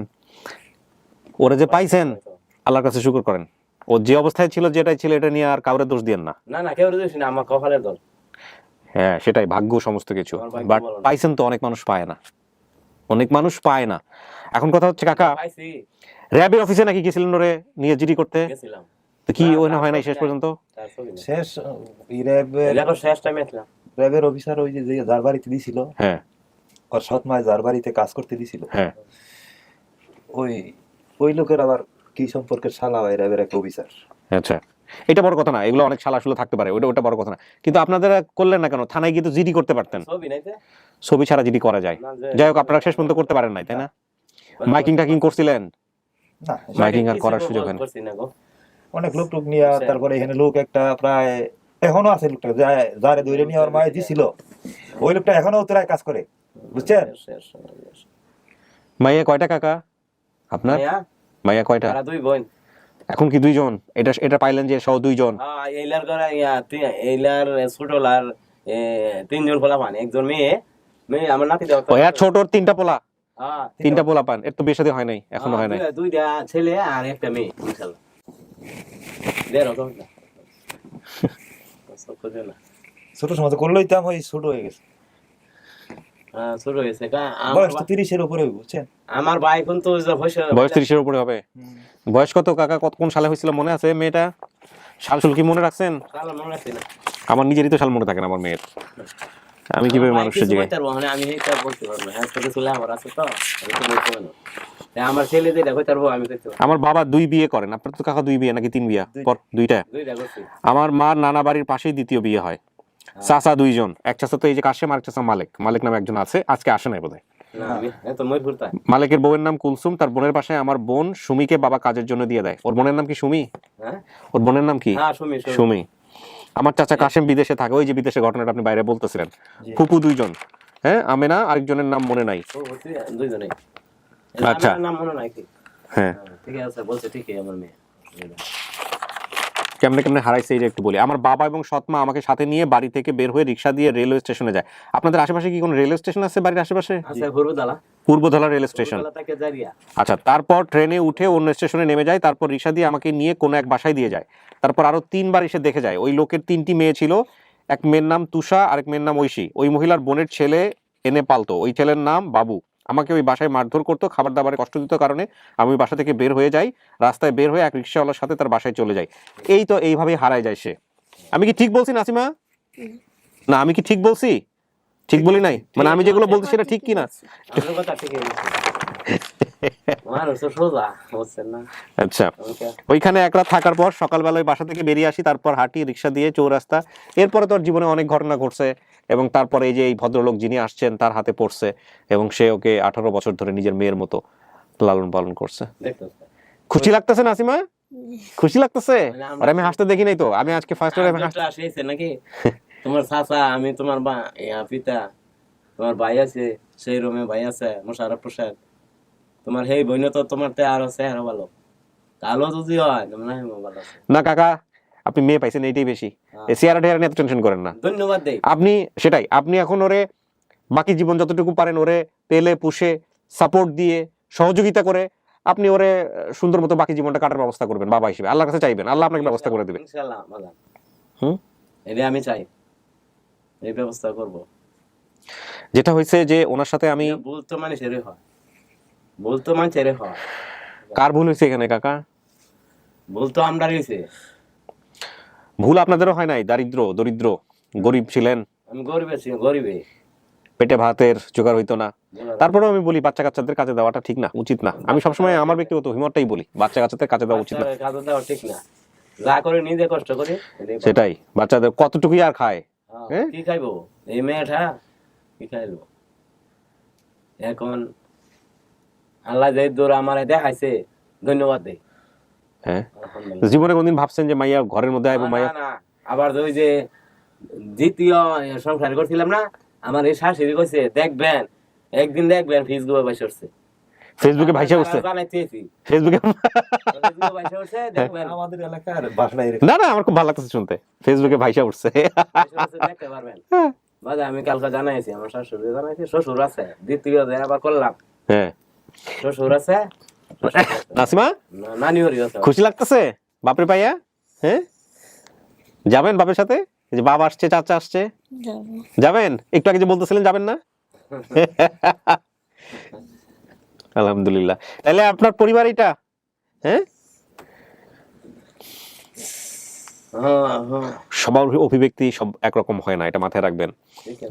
ওরা যে পাইছেন আল্লাহর কাছে শুকর করেন। ও যে অবস্থায় ছিল, যেটাই ছিল, এটা নিয়ে আর কাউরে দোষ দিয়েন না। না না, কেউ দোষ না, আমার কপালের দল। হ্যাঁ সেটাই, ভাগ্য সমস্ত কিছু। আমার ভাগ্য বাট বলো না। পাইছেন তো, অনেক মানুষ পায় না, অনেক মানুষ পায় না। এখন কথা হচ্ছে কাকা, পাইছি, র্যাবের অফিসে নাকি গেছিলেন ওরে নিয়ে জিডি করতে, গেছিলাম। তো কি না, ওই না হয় নাই তারপর শেষ পর্যন্ত? তার ছবি নেই। শেষ র্যাবের দেখো শেষ টাইমে ছিলাম। র্যাবের অফিসার ওই যে যার বাড়িতে দিছিল, হ্যাঁ ওর সৎ মায় যার বাড়িতে কাজ করতে দিছিল, হ্যাঁ। ওই ওই লোকের আবার কি সম্পর্কের শালা হয় র্যাবের এক অফিসার। আচ্ছা, এটা বড় কথা না, এগুলো অনেক শালাশুলো থাকতে পারে, ওটা বড় কথা না। কিন্তু আপনারা করলেন না কেন? থানায় গিয়ে তো জিডি করতে পারতেন। ছবি নাই যে? ছবি ছাড়া জিডি করা যায়। না, যে- যাই হোক, আপনারা শেষ পর্যন্ত করতে পারেন নাই, তাই না? মাইকিং টাইকিং করছিলেন? না, মাইকিং আর কিছু করার তো সুযোগ বল হয় না। করছি না গো। অনেক লোক টোক নিয়ে, তারপরে এখানে লোক একটা প্রায় এখনো আছে, লোকটা যারে দৌড়ে নিয়ে ওর মায়ে দিছিল, ওই লোকটা এখনো উত্তরায় কাজ করে, বুঝছেন? শেষ। মাইয়া কয়টা কাকা আপনার? মাইয়া? মাইয়া কয়টা? তারা দুই বোন। এখন কি দুইজন? এটা পাইলেন যে সহ দুইজন? হ্যাঁ, এইলার করে এইলার ছোটলার তিনজন পোলা পান, একজন মেয়ে আমার নাতি দেওয়া। ও আর ছোটর তিনটা পোলা, হ্যাঁ, তিনটা পোলা পান। এর তো বিয়ে শাদী হয় নাই, এখনো হয় নাই। দুইটা ছেলে আর একটা মেয়ে, ইনশাআল্লাহ। দেড় তো না। ছোট সমাজ করলেই তো আমি ছোট হয়ে গেছে, হ্যাঁ, ছোট হয়েছে। বয়স তো 30-এর উপরে, বুঝছেন? আমার ভাই কিন্তু বয়স 30-এর উপরে হবে। বয়স কত কাকা? কোন সালে হয়েছিল মনে আছে মেয়েটা? সাল কি মনে রাখছেন? মনে রাখছি না। আমার নিজেরই তো সাল মনে থাকে না আমার মেয়ের, আমি কিভাবে মানুষের জিগায়? আমি এইটা বলতে পারবো না, হ্যাঁ ছোট ছেলে আমার আছে তো, আমি তো বলতে পারবো না। আমার ছেলে যেটা কইতে পারবো আমি কইতে পারবো। আমার বাবা 2 বিয়ে করেন, আপনার তো কাকা 2 বিয়ে নাকি 3 বিয়ে? দুইটা। দুইটা করছি। আমার মার নানা বাড়ির পাশেই দ্বিতীয় বিয়ে হয়। চাচা 2 জন, এক চাচা তো এই যে কাশেম, আর চাচা মালিক নামে একজন আছে, আজকে আসে নাই বোধহয়। না আমি তো ময়পুর তাই। মালিকের বউয়ের নাম কুলসুম, তার বোনের পাশে আমার বোন সুমিকে বাবা কাজের জন্য দিয়ে দেয়। ওর বোনের নাম কি সুমি? হ্যাঁ ওর বোনের নাম কি? হ্যাঁ, সুমি। সুমি। আমার চাচা কাশেম বিদেশে থাকে, ওই যে বিদেশে ঘটনাটা আপনি বাইরে বলতেছিলেন। ফুপু 2 জন, হ্যাঁ, আমেনা, আরেকজনের নাম মনে নাই। দুইজনেই। আচ্ছা। আমার নাম মনে নাই কি? হ্যাঁ, ঠিক আছে, বলছে ঠিকই আমার মেয়ে। কেমনে হারাইছে এটা একটু বলি। আমার বাবা এবং সৎমা আমাকে সাথে নিয়ে বাড়ি থেকে বের হয়ে রিক্সা দিয়ে রেলওয়ে স্টেশনে যায়। আপনাদের আশেপাশে কি কোনো রেলওয়ে স্টেশন আছে বাড়ির আশেপাশে? আচ্ছা, ঘুরুদালা। পূর্বধলা রেল স্টেশন। ঘুরুদালা থেকে জারিয়া। আচ্ছা, তারপর ট্রেনে উঠে অন্য স্টেশনে নেমে যায়, তারপর রিক্সা দিয়ে আমাকে নিয়ে কোনো এক বাসায় দিয়ে যায়। তারপর আরো 3 বার এসে দেখে যায়। ওই লোকের 3টি মেয়ে ছিল, এক মেয়ের নাম তুষা, আরেক মেয়ের নাম ঐশী। ওই মহিলার বোনের ছেলে এনে পালতো, ওই ছেলের নাম বাবু। আমাকে ওই বাসায় মারধর করতো, খাবার দাবারে কষ্ট দিত কারণে আমি বাসা থেকে বের হয়ে যাই। রাস্তায় বের হয়ে এক রিক্সাওয়ালার সাথে তার বাসায় চলে যাই। এই তো এইভাবেই হারায় যায় সে। আমি কি ঠিক বলছি নাসিমা? না, আমি কি ঠিক বলছি? ঠিক বলি নাই? মানে আমি যেগুলো বলছি সেটা ঠিক কি না? আমার কথা ঠিকই বলছে। মানুষ তো সোজা, বুঝছেন না? আচ্ছা, ওইখানে এক রাত থাকার পর সকালবেলায় বাসা থেকে বেরিয়ে আসি, তারপর হাঁটি রিক্সা দিয়ে চৌরাস্তা। এরপরে তো জীবনে অনেক ঘটনা ঘটছে, এবং তারপরে এই যে এই ভদ্রলোক যিনি আসছেন তার হাতে পড়ছে, এবং সে ওকে 18 বছর ধরে নিজের মেয়ের মতো লালন পালন করছে। খুশি লাগতেছে নাসিমা? খুশি লাগতেছে? আর আমি হাসতে দেখি নাই তো, আমি আজকে ফার্স্ট টাইম হাসতে। আসছে নাকি তোমার চাচা, আমি তোমার পিতা, তোমার ভাই আছে, সেই রুমে ভাই আছে মোশারফ প্রসাদ। তোমার সেই বইন তো তোমার তে আরো চেহারা ভালো, কালো যদি হয় না ভালো আছে না কাকা, আপনি মেয়ে পাইছেন এইটাই বেশি। এই চেহারা টেহারা নিয়ে এত টেনশন করেন না। ধন্যবাদ দেই। আপনি সেটাই, আপনি এখন ওরে বাকি জীবন যতটুকু পারেন ওরে পেলে পুষে সাপোর্ট দিয়ে সহযোগিতা করে আপনি ওরে সুন্দর মতো বাকি জীবনটা কাটার ব্যবস্থা করবেন বাবা হিসেবে। আল্লাহর কাছে চাইবেন, আল্লাহ আপনাকে ব্যবস্থা করে দেবেন। ইনশাআল্লাহ বাবা। হুম, এটা আমি চাই, এই ব্যবস্থা করব। যেটা হয়েছে যে ওনার সাথে আমি, ভুল তো মানুষেরই হয়, ভুল তো মানুষেরই হয়। কার ভুল হয়েছে এখানে কাকা? ভুল তো আমরা রয়েছে। ভুল আপনাদেরও হয় নাই, দরিদ্র গরিব ছিলেন, আমি গরিব আছি, গরিবে পেটে ভাতের জোগাড় হইতো না। তারপরেও আমি বলি বাচ্চা কাচ্চাদের কাজে দেওয়াটা ঠিক না, উচিত না। আমি সবসময় আমার ব্যক্তিগত অভিমতটাই বলি, বাচ্চা কাচ্চাদের কাজে দেওয়া উচিত না। কাজে দেওয়া ঠিক না, যা করে নিজে কষ্ট করে সেটাই, বাচ্চাদের কতটুকুই আর খায়। হ্যাঁ? কি খাইবো এই মেয়েটা, কি খাইবো? এখন আল্লাহ যে দূর আমার দেখাইছে, ধন্যবাদ দেই। হ্যাঁ, জীবনে কোনদিন ভাবছেন যে মাইয়া ঘরের মধ্যে আইবো? মাইয়া না, আবার ওই যে দ্বিতীয় সংসার করছিলাম না, আমার এই শাশুড়ি কইছে দেখবেন, একদিন দেখবেন ফেসবুকে বসে উঠছে, ফেসবুকে ভাইসা উঠছে, ফেসবুকে আমাদের এলাকার বাসনা না না, আমার খুব ভালো লাগতেছে শুনতে, ফেসবুকে ভাইসা উঠছে। দেখতে পারবেন। বাজে আমি কালকে জানাইছি, আমার শাশুড়ি জানাইছি, শ্বশুর আছে, দ্বিতীয় আবার করলাম। হ্যাঁ, শ্বশুর আছে, নাসিমা নানি হরি আছে। খুশি লাগতেছে বাপরে পাইয়া? হ্যাঁ, যাবেন বাপের সাথে? এই যে বাবা আসছে, চাচা আসছে, যাবো। যাবেন? একটু আগে যে বলতেছিলেন যাবেন না? আলহামদুলিল্লাহ। তাহলে আপনার পরিবার এটা? হ্যাঁ, সবার অভিব্যক্তি সব একরকম হয় না, এটা মাথায় রাখবেন।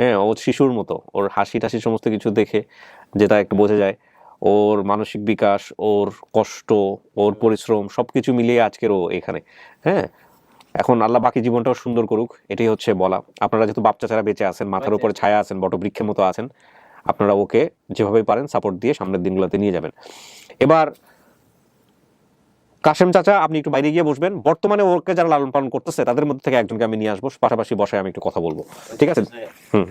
হ্যাঁ, ও শিশুর মতো, ওর হাসি টাসি সমস্ত কিছু দেখে যেটা একটু বোঝা যায়, ওর মানসিক বিকাশ, ওর কষ্ট, ওর পরিশ্রম সবকিছু মিলিয়ে আজকের ও এখানে। হ্যাঁ, এখন আল্লাহ বাকি জীবনটাও সুন্দর করুক, এটাই হচ্ছে বলা। আপনারা যেহেতু বাচ্চা ছাড়া বেঁচে আছেন, মাথার উপরে ছায়া আছেন, বটবৃক্ষের মতো আছেন, আপনারা ওকে যেভাবে পারেন সাপোর্ট দিয়ে সামনের দিনগুলোতে নিয়ে যাবেন। এবার কাশেম চাচা, আপনি একটু বাইরে গিয়ে বসবেন। বর্তমানে ওকে যারা লালন পালন করতেছে তাদের মধ্যে থেকে একজনকে আমি নিয়ে আসবো, পাশাপাশি বসায় আমি একটু কথা বলবো, ঠিক আছে?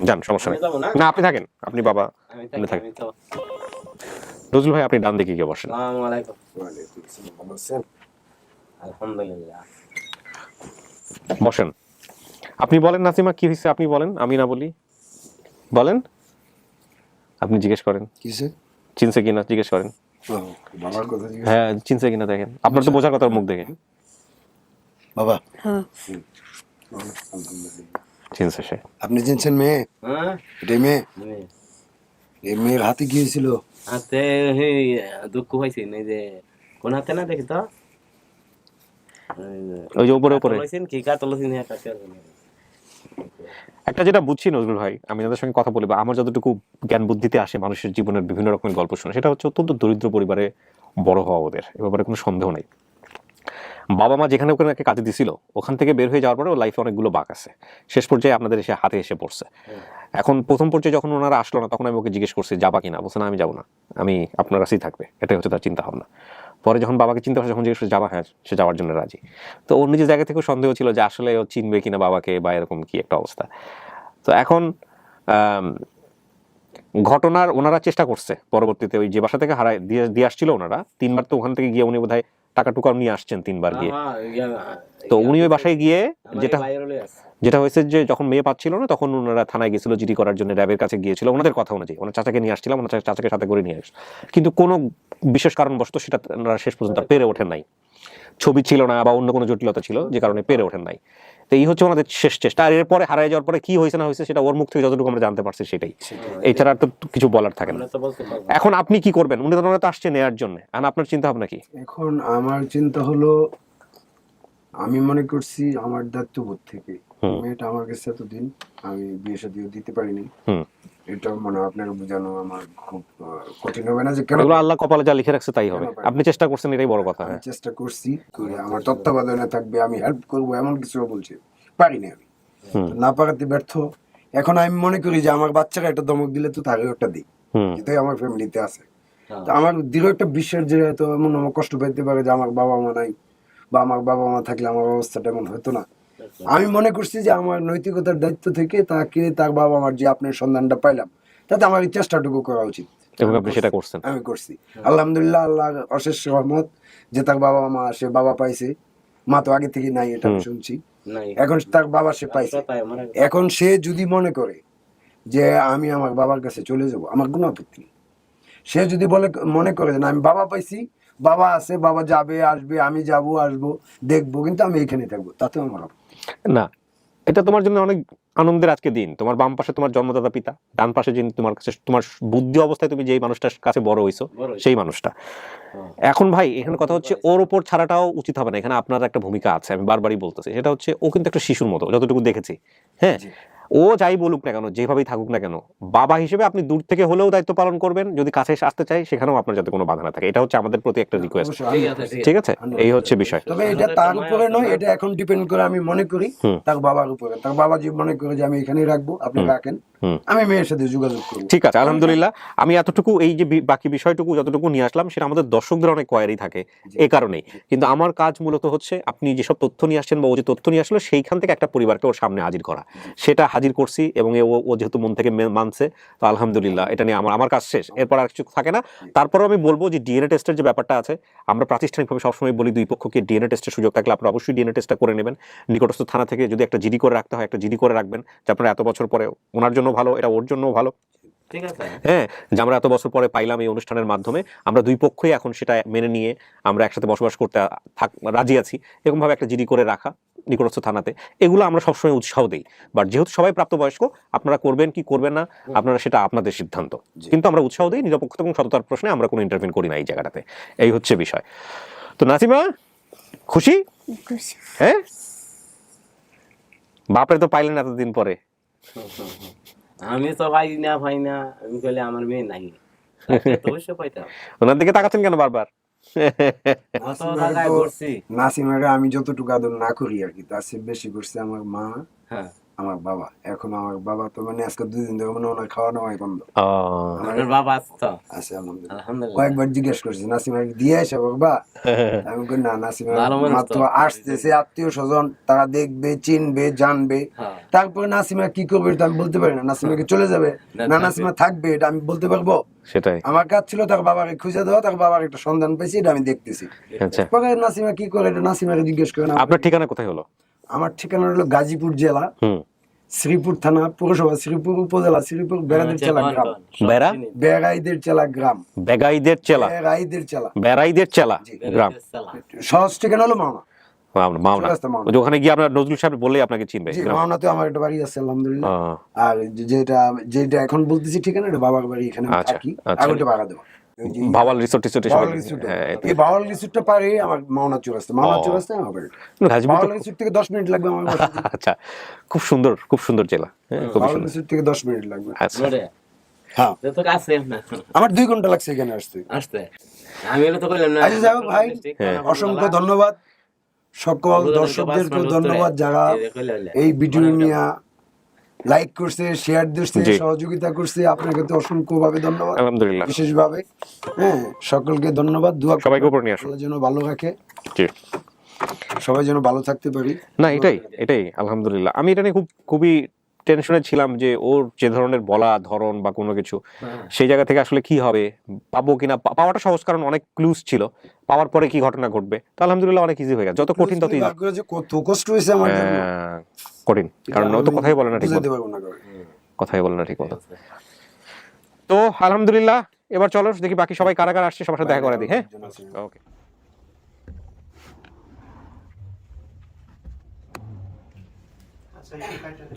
যান, সমস্যা নেই। না, আপনি থাকেন, আপনি বাবা থাকেন। নজরুল ভাই, আপনি ডান দিকে গিয়ে বসেন। আলহামদুলিল্লাহ, বসেন। আপনি বলেন নাসিমা, কি হয়েছে আপনি বলেন, আমি না বলি। বলেন, আপনি জিজ্ঞেস করেন কিসে? চিনছে কিনা জিজ্ঞেস করেন। বাবার কথা জিজ্ঞেস। হ্যাঁ, চিনছে কিনা দেখেন, আপনার তো বোঝার কথা মুখ দেখে। বাবা হ্যাঁ, চিনছে সে। আপনি চিনছেন মেয়ে? হ্যাঁ, এটাই মেয়ে? এই মেয়ের হাতে কি হয়েছিল? হাতে দুঃখ হয়েছে না, যে কোন হাতে না দেখি তো, ওই যে উপরে উপরে কি কাতল একটা যেটা বুঝছি নজরুল ভাই, আমি যাদের সঙ্গে কথা বলি বা আমার যতটুকু জ্ঞান বুদ্ধিতে আসে মানুষের জীবনের বিভিন্ন রকমের গল্প শুনে, সেটা হচ্ছে অত্যন্ত দরিদ্র পরিবারে বড় হওয়া ওদের, এ ব্যাপারে কোনো সন্দেহ নেই। বাবা মা যেখানে ওখানে কাজে দিছিল, ওখান থেকে বের হয়ে যাওয়ার পরে ওর লাইফে অনেকগুলো বাঁক আছে, শেষ পর্যায়ে আপনাদের এসে হাতে এসে পড়ছে। এখন প্রথম পর্যায়ে যখন ওনারা আসলো না, তখন আমি ওকে জিজ্ঞেস করছি যাবা কিনা, বলছে না আমি যাবো না, আমি আপনার কাছেই থাকবে, এটাই হচ্ছে তার চিন্তা ভাবনা। পরে যখন বাবাকে চিন্তা ভাবনা, যখন জিজ্ঞেস করছে যাবা, হ্যাঁ সে যাওয়ার জন্য রাজি। তো ওর নিজের জায়গা থেকেও সন্দেহ ছিল যে আসলে ও চিনবে কিনা বাবাকে, বা এরকম কি একটা অবস্থা। তো এখন ঘটনার ওনারা চেষ্টা করছে পরবর্তীতে, ওই যে বাসা থেকে হারায় দিয়ে আসছিল ওনারা 3বার, তো ওখান থেকে গিয়ে উনি বোধহয় টাকা টুকাও নিয়ে আসছেন 3বার গিয়ে। তো উনি ওই বাসায় গিয়ে যেটা হয়েছে যে যখন মেয়ে পাচ্ছিল না, তখন ওনারা থানায় গেছিল জিডি করার জন্য, র্যাবের কাছে গিয়েছিল ওনাদের কথা অনুযায়ী। ওনার চাচাকে নিয়ে আসছিলাম, ওনার চাচাকে সাথে করে নিয়ে আসছে, কিন্তু কোনো বিশেষ কারণবশত সেটা ওনারা শেষ পর্যন্ত পেরে ওঠেন নাই। ছবি ছিল না বা অন্য কোনো জটিলতা ছিল যে কারণে পেরে ওঠেন নাই। তো এই হচ্ছে ওনাদের শেষ চেষ্টা। আর এরপরে হারিয়ে যাওয়ার পরে কি হয়েছে না হয়েছে সেটা ওর মুখ থেকে যতটুকু আমরা জানতে পারছি সেটাই, এছাড়া তো কিছু বলার থাকে না। এখন আপনি কি করবেন? উনি তো আসছে নেয়ার জন্য, আর আপনার চিন্তা ভাবনা কি? এখন আমার চিন্তা হলো, আমি মনে করছি আমার দায়িত্ববোধ থেকে মেয়েটা আমার কাছে এতদিন আমি বিয়ে শাদীও দিতে পারিনি। এটা মনে হয় আপনাকে বোঝানো আমার খুব কঠিন হবে না যে কেন আল্লাহ কপালে যা লিখে রাখছে তাই হবে। আপনি চেষ্টা করছেন, এটাই বড় কথা। আমি চেষ্টা করছি, করে আমার তত্ত্বাবধানে থাকবে, আমি হেল্প করবো, এমন কিছু বলছে, পারিনি আমি, না পারাতে ব্যর্থ। এখন আমি মনে করি যে আমার বাচ্চারা একটা ধমক দিলে তো তারও একটা দিই, যেটাই আমার ফ্যামিলিতে আছে। তো আমার দৃঢ় একটা বিশ্বাস যে হয়তো এমন আমার কষ্ট পেতে পারে যে আমার বাবা মা নাই, বা আমার বাবা মা থাকলে আমার অবস্থাটা এমন হতো না। আমি মনে করছি যে আমার নৈতিকতার দায়িত্ব থেকে তাকে, তার বাবা মার যে আপনার সন্ধানটা পাইলাম, তাতে আমার এই চেষ্টাটুকু করা উচিত, এবং আপনি সেটা করছেন। আমি করছি আলহামদুলিল্লাহ, আল্লাহ অশেষ রহমত যে তার বাবা মা, সে বাবা পাইছে, মা তো আগে থেকে নাই, এটা আমি শুনছি। এখন তার বাবা সে পাইছে। এখন সে যদি মনে করে যে আমি আমার বাবার কাছে চলে যাব, আমার কোনো আপত্তি নেই। সে যদি মনে করে যে না আমি বাবা পাইছি, বাবা আছে, বাবা যাবে আসবে, আমি যাব আসবো দেখবো, কিন্তু আমি এখানে থাকবো, তাতে আমার না, এটা তোমার জন্য অনেক আনন্দের আজকে দিন। তোমার বাম পাশে তোমার জন্মদাতা পিতা, ডান পাশে যিনি তোমার কাছে তোমার বুদ্ধি অবস্থায় তুমি যেই মানুষটার কাছে বড় হইছো সেই মানুষটা। এখন ভাই এখানে কথা হচ্ছে ওর উপর ছাড়াটাও উচিত হবে না, এখানে আপনার একটা ভূমিকা আছে, আমি বারবারই বলতেছি। সেটা হচ্ছে ও কিন্তু একটা শিশুর মতো যতটুকু দেখেছি, হ্যাঁ। ও যাই বলুক না কেন, যেভাবেই থাকুক না কেন, বাবা হিসেবে আপনি দূর থেকে হলেও দায়িত্ব পালন করবেন, যদি কাছে এসে আসতে চাই সেখানেও আপনার যাতে কোনো বাধা না থাকে। এটা হচ্ছে আমাদের প্রতি একটা রিকোয়েস্ট, ঠিক আছে? এই হচ্ছে বিষয়। তবে এটা তার উপরে নয়, এটা এখন ডিপেন্ড করে আমি মনে করি তার বাবার উপরে। তার বাবা যে মনে করে যে আমি এখানেই রাখবো, আপনি রাখেন, আমি মেয়ের সাথে যোগাযোগ করবো। ঠিক আছে, আলহামদুলিল্লাহ। আমি এতটুকু এই যে বাকি বিষয়টুকু যতটুকু নিয়ে আসলাম সেটা আমাদের দর্শকদের অনেক কোয়ারি থাকে এই কারণেই। কিন্তু আমার কাজ মূলত হচ্ছে আপনি যেসব তথ্য নিয়ে আসছেন বা ও যে তথ্য নিয়ে আসলো সেইখান থেকে একটা পরিবারকে ওর সামনে হাজির করা, সেটা হাজির করছি। এবং ও যেহেতু মন থেকে মানছে, তো আলহামদুলিল্লাহ, এটা নিয়ে আমার কাজ শেষ। এরপর আর কিছু থাকে না। তারপরেও আমি বলবো যে ডিএনএ টেস্টের যে ব্যাপারটা আছে, আমরা প্রাতিষ্ঠানিকভাবে সবসময় বলি দুই পক্ষকে ডিএনএ টেস্টের সুযোগ থাকলে আপনারা অবশ্যই ডিএনএ টেস্টটা করে নেবেন। নিকটস্থ থানা থেকে যদি একটা জিডি করে রাখতে হয়, একটা জিডি করে রাখবেন, যে আপনারা এত বছর পরে, ওনার জন্য ভালো, এটা ওর জন্য ভালো, ঠিক আছে? হ্যাঁ, যে আমরা এত বছর পরে পাইলাম এই অনুষ্ঠানের মাধ্যমে, আমরা দুই পক্ষই এখন সেটা মেনে নিয়ে আমরা একসাথে বসবাস করতে রাজি আছি। এরকম ভাবে একটা জিডি করে রাখা নিকটস্থ থানাতে, এগুলো আমরা সবসময় উৎসাহ দিই। বাট যেহেতু সবাই প্রাপ্তবয়স্ক, আপনারা করবেন কি করবেন না আপনারা সেটা আপনাদের সিদ্ধান্ত, কিন্তু আমরা উৎসাহ দিই। নিরপেক্ষতা এবং সততার প্রশ্নে আমরা কোনো ইন্টারভিউ করি না এই জায়গাটাতে। এই হচ্ছে বিষয়। তো নাসিমা খুশি? হ্যাঁ, বাপরে তো পাইলেন এতদিন পরে। আমি তো ভাই না, আমি কইলে আমার মেয়ে নাই, তো অবশ্যই পাইতাম। ওনার দিকে তাকাচ্ছেন কেন বারবার? নাসিমাকে আমি যতটুকু আদর না করি আর কি, তার চেয়ে বেশি করছে আমার মা, হ্যাঁ, আমার বাবা। এখন আমার বাবা তো মানে আজকে 2 দিন ধরে মানে ওনার খাওয়া দাওয়াই বন্ধ আমার বাবা আছে তো, আছে। আলহামদুলিল্লাহ। আলহামদুলিল্লাহ। কয়েকবার জিজ্ঞেস করছি নাসিমাকে দিয়ে আসে বাবা, আমি কই না, নাসিমা ভালো মানুষ মাত্র তো। আসতেছে, আত্মীয় স্বজন তারা দেখবে, চিনবে, জানবে। হ্যাঁ। তারপরে নাসিমা কি করবে এটা আমি বলতে পারি না। নাসিমাকে চলে যাবে না নাসিমা থাকবে এটা আমি বলতে পারবো? সেটাই আমার কাজ ছিল তার বাবাকে খুঁজে দেওয়া, তার বাবার একটা সন্ধান পেয়েছি, এটা আমি দেখতেছি। আচ্ছা, পরে নাসিমা কি করে এটা নাসিমাকে জিজ্ঞেস করে না। আপনার ঠিকানা কোথায় হলো? আমার ঠিকানা হলো গাজীপুর জেলা, শ্রীপুর থানা, পৌরসভা শ্রীপুর, উপজেলা শ্রীপুর, বেড়াইদের চেলা গ্রাম। বেড়া বেড়াইদের চেলা গ্রাম, বেগাইদের চেলা, বেড়াইদের চেলা, বেড়াইদের চেলা গ্রাম। সহজ ঠিকানা হলো মাওনা। মাওনা, মাওনা। ওখানে গিয়ে আপনার নজরুল সাহেব বললেই আপনাকে চিনবে। জি, মাওনাতে আমার একটা বাড়ি আছে আলহামদুলিল্লাহ। আর যেটা এখন বলতেছি ঠিকানা, এটা বাবার বাড়ি, এখানে আমি আচ্ছা, থাকি। আচ্ছা। আর ওটা ভাড়া দেওয়া। ভাওয়াল রিসোর্ট টিসোর্ট এসব। বাওয়াল রিসোর্ট, এই বাওয়াল রিসোর্টটা পারে আমার মাওনা চৌরাস্তা, মাওনা চৌরাস্তা আমার বাড়ি। বাওয়াল রিসোর্ট থেকে 10 মিনিট লাগবে আমার বাসা থেকে। আচ্ছা, খুব সুন্দর, খুব সুন্দর জেলা। হ্যাঁ, খুব বাওয়াল সুন্দর। রিসোর্ট থেকে 10 মিনিট লাগবে। আচ্ছা, হ্যাঁ, তো কাছে না আমার 2 ঘন্টা লাগছে এখানে আসতে। আমি হলো তো কইলাম না। আচ্ছা যাও ভাই, অসংখ্য ধন্যবাদ সকল দর্শকদেরকে, ধন্যবাদ যারা এই ভিডিও নিয়ে লাইক করছে, শেয়ার দিচ্ছে, সহযোগিতা করছে। আপনাকে তো অসংখ্য ভাবে ধন্যবাদ, আলহামদুলিল্লাহ, বিশেষ ভাবে। হ্যাঁ, সকলকে ধন্যবাদ। দোয়া সবাইকে উপর নিয়ে আসুন, আল্লাহ যেন ভালো রাখে, জি, সবাই যেন ভালো থাকতে পারি। না এটাই আলহামদুলিল্লাহ। আমি এটা নিয়ে খুবই টেনশনে ছিলাম যে ওর যে ধরনের বলা ধরন বা কোনো কিছু, সেই জায়গা থেকে আসলে কি হবে, পাবো কিনা। পাওয়াটা সহজ, কারণ অনেক ক্লুজ ছিল। পাওয়ার পরে কি ঘটনা ঘটবে, তো আলহামদুলিল্লাহ অনেক ইজি হয়ে গেছে। যত কঠিন তত ইজি। কত কষ্ট হয়েছে আমার জন্য, কঠিন, কারণ ও তো কথাই বলে না ঠিক মতো, বুঝাতে পারবো না কাউকে। কথাই বলে না ঠিক মতো। তো আলহামদুলিল্লাহ, এবার চলো দেখি বাকি সবাই কারা কারা আসছে, সবার সাথে দেখা করে দিই। হ্যাঁ, ওকে।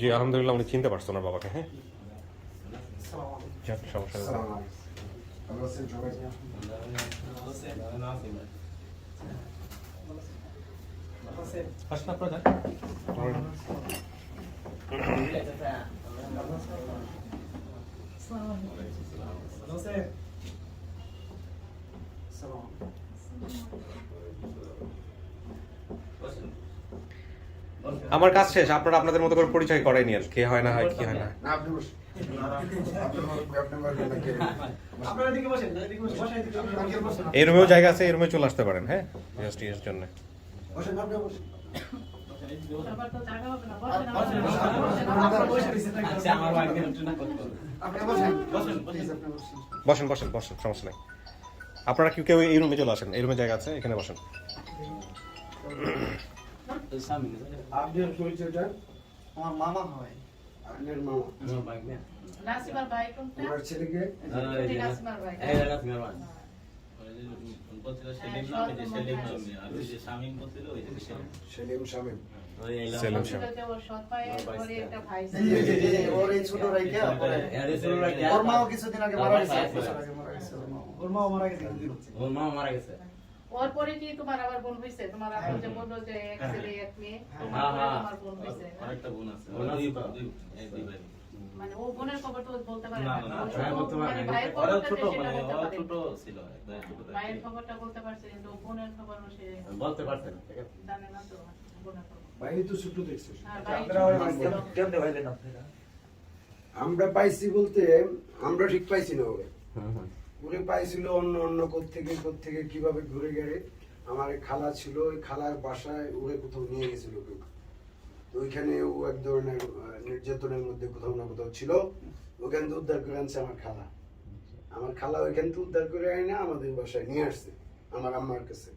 জি আলহামদুলিল্লাহ, উনি চিনতে পারছেন ওনার বাবাকে। হ্যাঁ, সমস্যা নেই। আমার কাজ শেষ, আপনারা আপনাদের মতো করে পরিচয় করাই নিয়ে কে হয় না হয়, কি হয় না। এই রুমেও জায়গা আছে, এই রুমে চলে আসতে পারেন। হ্যাঁ, জাস্ট এর জন্য। বসেন বসেন বসেন, সমস্যা নেই। আপনারা কেউ এই রুমে চলে আসেন, এই রুমে জায়গা আছে, এখানে বসেন। আপনার পরিচয়টা? আমার মামা হয়। আপনার মামা? নাসিমার ভাই কোনটা? আমার ছেলেকে? নাসিমার ভাই। সেলিম শামীম। সেলিম সাহেব। ছিল যে ওর সৎ মায়ের ঘরে একটা ভাই ছিল। ওর এই ছোট রাইকা পরে ওর মাও কিছুদিন আগে মারা গেছে, 1 বছর আগে মারা গেছে। ওর মাও মারা গেছে। ওর মা মারা গেছে। ওর পরে কি তোমার আবার বোন হয়েছে? তোমার আপু যে বললো যে এক ছেলে এক মেয়ে, তোমার পরে তোমার বোন হয়েছে না? মানে ও বোনের খবর তো বলতে পারে না। মানে ভাইয়ের খবরটা যে সেটা বলতে পারে। ভাইয়ের খবরটা বলতে পারছে, কিন্তু বোনের খবর সে বলতে পারছে না। জানে না তো বোনের খবর। ভাই তো ছোট দেখছিস। আর ভাই কেমনে ভাইলেন আপনারা? আমরা পাইছি বলতে আমরা ঠিক পাইছি না ওরে। ওরে পাইছিল অন্য অন্য কোত্থেকে কিভাবে ঘুরে গেড়ে। আমার এক খালা ছিল, ওই খালার বাসায় ওরে কোথাও নিয়ে গেছিল কেউ। তো ওইখানে ও এক ধরনের নির্যাতনের মধ্যে কোথাও না কোথাও ছিল। ওখান থেকে উদ্ধার করে আনছে আমার খালা। আমার খালা ওইখান থেকে উদ্ধার করে আইনা আমাদের বাসায় নিয়ে আসছে আমার আম্মার কাছে।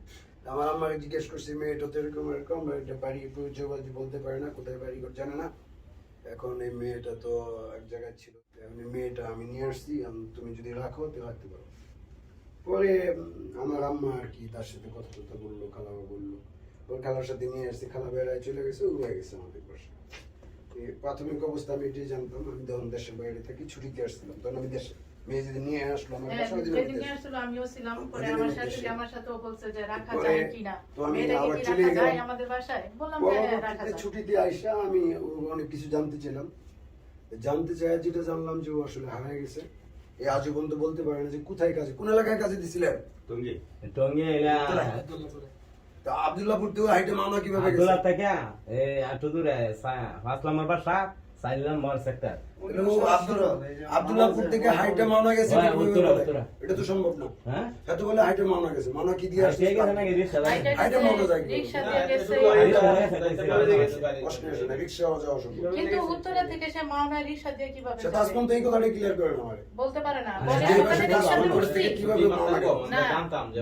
আমার আম্মাকে জিজ্ঞেস করছে, মেয়েটা তো এরকম এরকম, এটা বাড়ি পরিচয় বলতে পারে না, কোথায় বাড়ি ঘর জানে না। এখন এই মেয়েটা তো এক জায়গায় ছিল, এখন এই মেয়েটা আমি নিয়ে আসছি, তুমি যদি রাখো তো রাখতে পারো। পরে আমার আম্মা আর কি তার সাথে কথা বললো, খালাবা বললো, ওর খালার সাথে নিয়ে আসছি। খালা বেড়ায় চলে গেছে, ও হয়ে গেছে আমাদের বাসায়। এই প্রাথমিক অবস্থা আমি এটাই জানতাম। আমি তখন দেশের বাইরে থাকি, ছুটিতে আসছিলাম, তখন আমি দেশে মেয়ে যদি নিয়ে আসলো আমার বাসায়, ওই দিন আমি যেদিন দেশে। আসলো আমিও ছিলাম। পরে ওই দিন আমি আমার সাথেও বলছে যে রাখা পরে যায় কিনা, তো আমি মেয়েটাকে আবার কি চলে রাখা যায় গেলাম। আমাদের বাসায়? বললাম যে হ্যাঁ, রাখা পরবর্তীতে যায়। ছুটিতে আইসা আমি অনেক কিছু জানতে চাইলাম। জানতে চাই যেটা জানলাম যে ও আসলে হারিয়ে গেছে। এই আজও পর্যন্ত বলতে পারে না যে কোথায় কাজে, কোন এলাকায় কাজে দিছিলেন। টঙ্গী এলা তা আব্দুল্লাহপুর থেকে হাইটে মামা কিভাবে গেছে? আব্দুল্লাহ থেকে এই আটু দূরে 5 নম্বর বাসা 4 নম্বর সেক্টর। আব্দুল্লাহপুর থেকে হাইটে মামা গেছে, হ্যাঁ, কিভাবে উত্তরা, বলে? উত্তরা। এটা তো সম্ভব না। হ্যাঁ এত বলে হাইটে মামা গেছে, মামা কি দিয়ে আসছে? ঠিক আছে নাকি রিকশা হাইটা হাইটা গেছে, মামা যায় কি? রিক্সা দিয়ে গেছে। প্রশ্ন আসে না, রিক্সা যাওয়া সম্ভব। কিন্তু উত্তরা থেকে সে মাওনা রিক্সা দিয়ে কিভাবে সে যাবে? তাজ পর্যন্ত এই কথাটা ক্লিয়ার করে না আমারে। বলতে পারে না। হ্যাঁ, বলে যে ওখানে ভাষাটা রিক্সা আমার দিয়ে কাছ উঠছি। থেকে কিভাবে মামা গেল? না,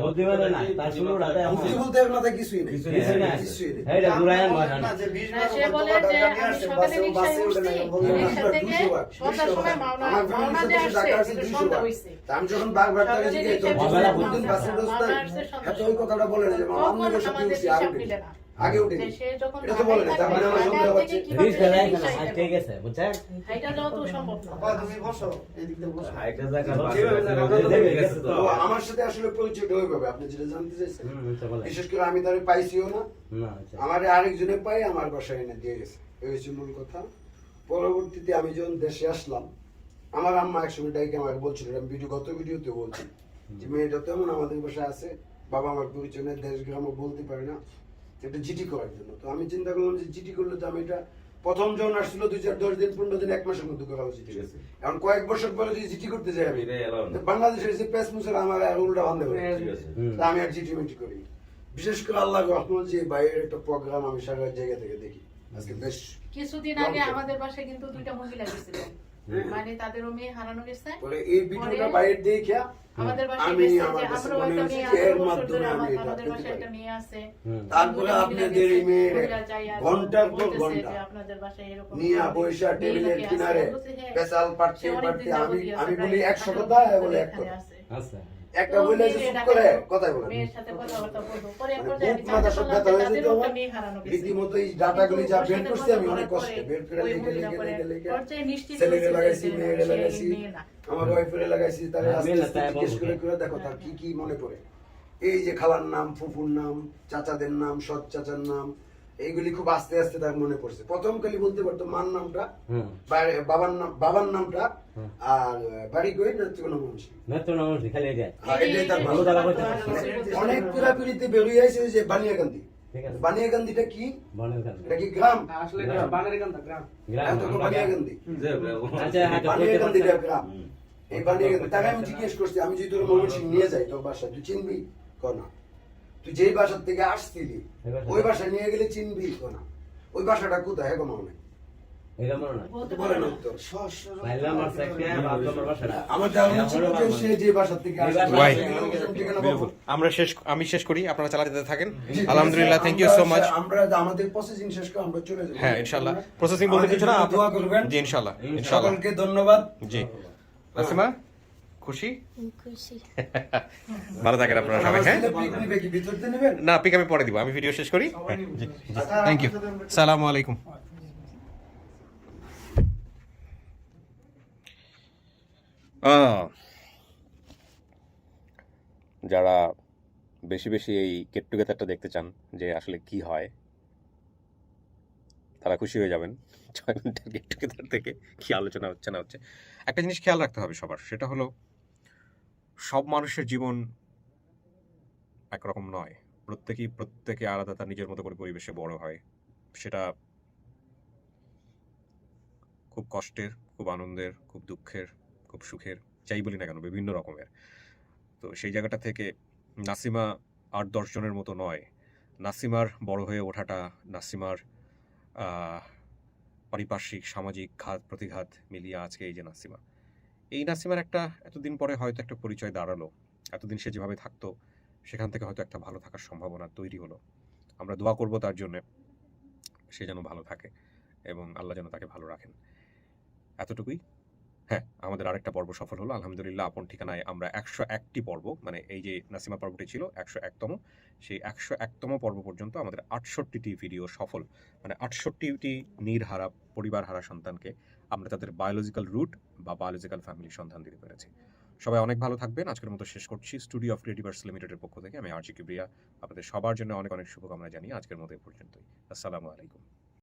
বুদ্ধিমানের না তার শুরুটা বুদ্ধি বলতে এর মাথায় কিছুই নেই। কিছুই নাই। কিছুই নেই। এইটা দুরায়ন বাসা না। যে 20 না, সে বলে যে আমি সকালে রিক্সায় উঠছি, রিক্সা থেকে সন্ধ্যার সময় মাওনা যে আসছে, কিন্তু সন্ধ্যা হইছে। তা আমি যখন বারবার তাকে সকালে জিজ্ঞেস রিক্সায় করছি, মামা কোনদিন বাসে মামা বসতেন? আসছে সন্ধ্যার হ্যাঁ, তো ওই কথাটা বলে না যে মামা তখন আপনাদের সাথে আমাদের উঠছি, হিসাব আগে মিলে উঠি। না। আগে উঠি। যে সে যখন এটা তো বলে না, তার মানে আমার সন্দেহ হচ্ছে। রিকশা নাই না হাইটে গেছে বুঝছেন? হাইটা যাওয়া তো সম্ভব না। বাবা তুমি বসো, এদিক দিয়ে বসো। হাইটে জায়গা তো আমার সাথে আসলে পরিচয়টা ওইভাবে আপনি যেটা জানতে চাইছেন। বলে বিশেষ করে আমি তারে পাইছিও না, না আচ্ছা আমার আরেকজনে পাই আমার বাসায় এনে দিয়ে গেছে, এই হচ্ছে মূল কথা। পরবর্তীতে আমি যখন দেশে আসলাম, আমার আম্মা একসময় ডাইকে আমাকে বলছিল, আমি গত ভিডিওতে বলছি যে মেয়েটা তেমন আমাদের বাসায় আছে, বাবা আমার পরিচয় নেই, দেশ গ্রামও বলতে পারে না, একটা জিটি করার জন্য। তো আমি চিন্তা করলাম যে জিটি করলে তো আমি এটা প্রথম যখন আসছিল 2-4-10 দিন 15 দিন 1 মাসের মধ্যে করা উচিত। এখন কয়েক বছর পরে যদি জিটি করতে যাই আমি, তো বাংলাদেশের যে পেস মুসের আমার আর উল্টা বান্ধে হবে, তা আমি আর জিটি মিটি করি। বিশেষ করে আল্লাহ রহমত যে বাইরের একটা প্রোগ্রাম আমি সারা জায়গা থেকে দেখি। আজকে বেশ কিছুদিন আগে আমাদের বাসায় কিন্তু 2টা মহিলা গেছিল, মানে তাদেরও মেয়ে হারানো গেছে। পরে এই ভিডিওটা বাইরে দেখে আমাদের বাসায় আমি গেছে আমার যে কাছে আমরাও মনে একটা হয়েছে মেয়ে যে এর 18 বছর মাধ্যমে ধরে আমি এটা আমাদের পেতে বাসায় একটা পারি। মেয়ে আছে। তারপরে আপনাদের এই মেয়ের ঘন্টার পর ঘন্টা আপনাদের বাসায় এরকম নিয়ে বৈশা টেবিলের কিনারে পেশাল পারতে পারতে আমি বলি 100 কথা, বলে 1 কথা। আচ্ছা একটা বলে যে চুপ করে কথাই বলে। মেয়ের সাথে কথাবার্তা বলবো। পরে মানে পর্যায়ে আমি বুক মাথা সব ব্যথা হয়ে যেত আমার। মেয়ে হারানো গেছে। রীতিমতো এই ডাটাগুলি যা বের করছি আমি অনেক কষ্টে বের করে লিখে পর্যায়ে নিশ্চিত ছেলেরে হয়েছে লাগাইছি, যে মেয়েরে সে লাগাইছি, মেয়ে না। আমার ওয়াইফেরে লাগাইছি, তারে হ্যাঁ, আস্তে মেয়ে না, আস্তে তাই জিজ্ঞেস বলবো। করে দেখো তার কি কি মনে পড়ে। এই যে খালার নাম, ফুফুর নাম, চাচাদের নাম, সৎ চাচার নাম, এইগুলি খুব আস্তে আস্তে তার মনে পড়ছে। প্রথম খালি বলতে পারতো মার নামটা, বাবার নামটা, আর বাড়ি কই নেত্রকোনা। নেত্র নমস্কার খালি যায় এটাই তার ভালো। ভালো জায়গা করতে পারছে অনেক পিড়াপিড়িতে বেরিয়ে আসে যে বানিয়াকান্দি। ঠিক আছে বানিয়াকান্দিটা কি? বনের কাছে এটা কি গ্রাম? আসলে বাঙালি গান গ্রাম। গ্রাম এত বানিয়াকান্দি। আচ্ছা হাইটে বানিয়াকান্দিটা গ্রাম। এই বানিয়াকান্দি তাকে আমি জিজ্ঞেস করছি, আমি যদি তোর ময়মনসিংহ নিয়ে যাই তোর বাসা, তুই চিনবি? না। তুই যেই বাসার থেকে আসছিলি ওই বাসা নিয়ে গেলে চিনবি? না। ওই বাসাটা কোথায়? হ্যাঁ মনে নাই। এটা মনে না বলতে বলে পারে না না। উত্তর। লাইলা আমার সেক্টর বাপ নম্বর বাসা আমার ধারণা ছিল যে সে যে বাসার থেকে আসছে Why? ঠিকানা পাবো। বিউটিফুল। আমি শেষ করি, আপনারা চালাতে থাকেন। আলহামদুলিল্লাহ, থ্যাংক ইউ সো মাচ। আমরা আমাদের প্রসেসিং শেষ করে আমরা চলে যাব। হ্যাঁ ইনশাআল্লাহ। প্রসেসিং বলতে কিছু না, দোয়া করবেন। জি ইনশাআল্লাহ ইনশাআল্লাহ। সকলকে ধন্যবাদ। জি নাসিমা খুশি? খুশি। ভালো থাকেন আপনারা সবাই, হ্যাঁ? ভিতর দিয়ে নেবেন? না, পিক আমি পরে দিব, আমি ভিডিও শেষ করি। থ্যাংক ইউ, সালামু আলাইকুম। যারা বেশি বেশি এই গেট টুগেদারটা দেখতে চান যে আসলে কি হয়, তারা খুশি হয়ে যাবেন 6 মিনিটের গেট টুগেদার থেকে কি আলোচনা হচ্ছে না হচ্ছে। একটা জিনিস খেয়াল রাখতে হবে সবার, সেটা হলো সব মানুষের জীবন একরকম নয়। প্রত্যেকে আলাদা, তার নিজের মতো করে পরিবেশে বড় হয়। সেটা খুব কষ্টের, খুব আনন্দের, খুব দুঃখের, খুব সুখের, যাই বলি না কেন, বিভিন্ন রকমের। তো সেই জায়গাটা থেকে নাসিমা ৮-১০ জনের মতো নয়। নাসিমার বড় হয়ে ওঠাটা, নাসিমার পারিপার্শ্বিক সামাজিক প্রতিঘাত মিলিয়ে আজকে এই যে নাসিমা, এই নাসিমার একটা এতদিন পরে হয়তো একটা পরিচয় দাঁড়ালো। এতদিন সে যেভাবে থাকতো সেখান থেকে হয়তো একটা ভালো থাকার সম্ভাবনা তৈরি হলো। আমরা দোয়া করব তার জন্যে, সে যেন ভালো থাকে এবং আল্লাহ যেন তাকে ভালো রাখেন। এতটুকুই। হ্যাঁ, আমাদের আরেকটা পর্ব সফল হলো আলহামদুলিল্লাহ। আপন ঠিকানায় আমরা ১০১টি পর্ব, মানে এই যে নাসিমা পর্বটি ছিল ১০১তম, সেই ১০১তম পর্ব পর্যন্ত আমাদের ৬৮টি ভিডিও সফল। মানে ৬৮টি নির্হারা পরিবার হারা সন্তানকে আমরা তাদের বায়োলজিক্যাল রুট বা বায়োলজিক্যাল ফ্যামিলির সন্ধান দিতে পেরেছি। সবাই অনেক ভালো থাকবেন। আজকের মতো শেষ করছি। স্টুডিও অফ ক্রিয়েটিভার্স লিমিটেডের পক্ষ থেকে আমি আরজি কিবরিয়া আপনাদের সবার জন্য অনেক অনেক শুভকামনা জানিয়ে আজকের মতো এ পর্যন্তই। আসসালামু আলাইকুম।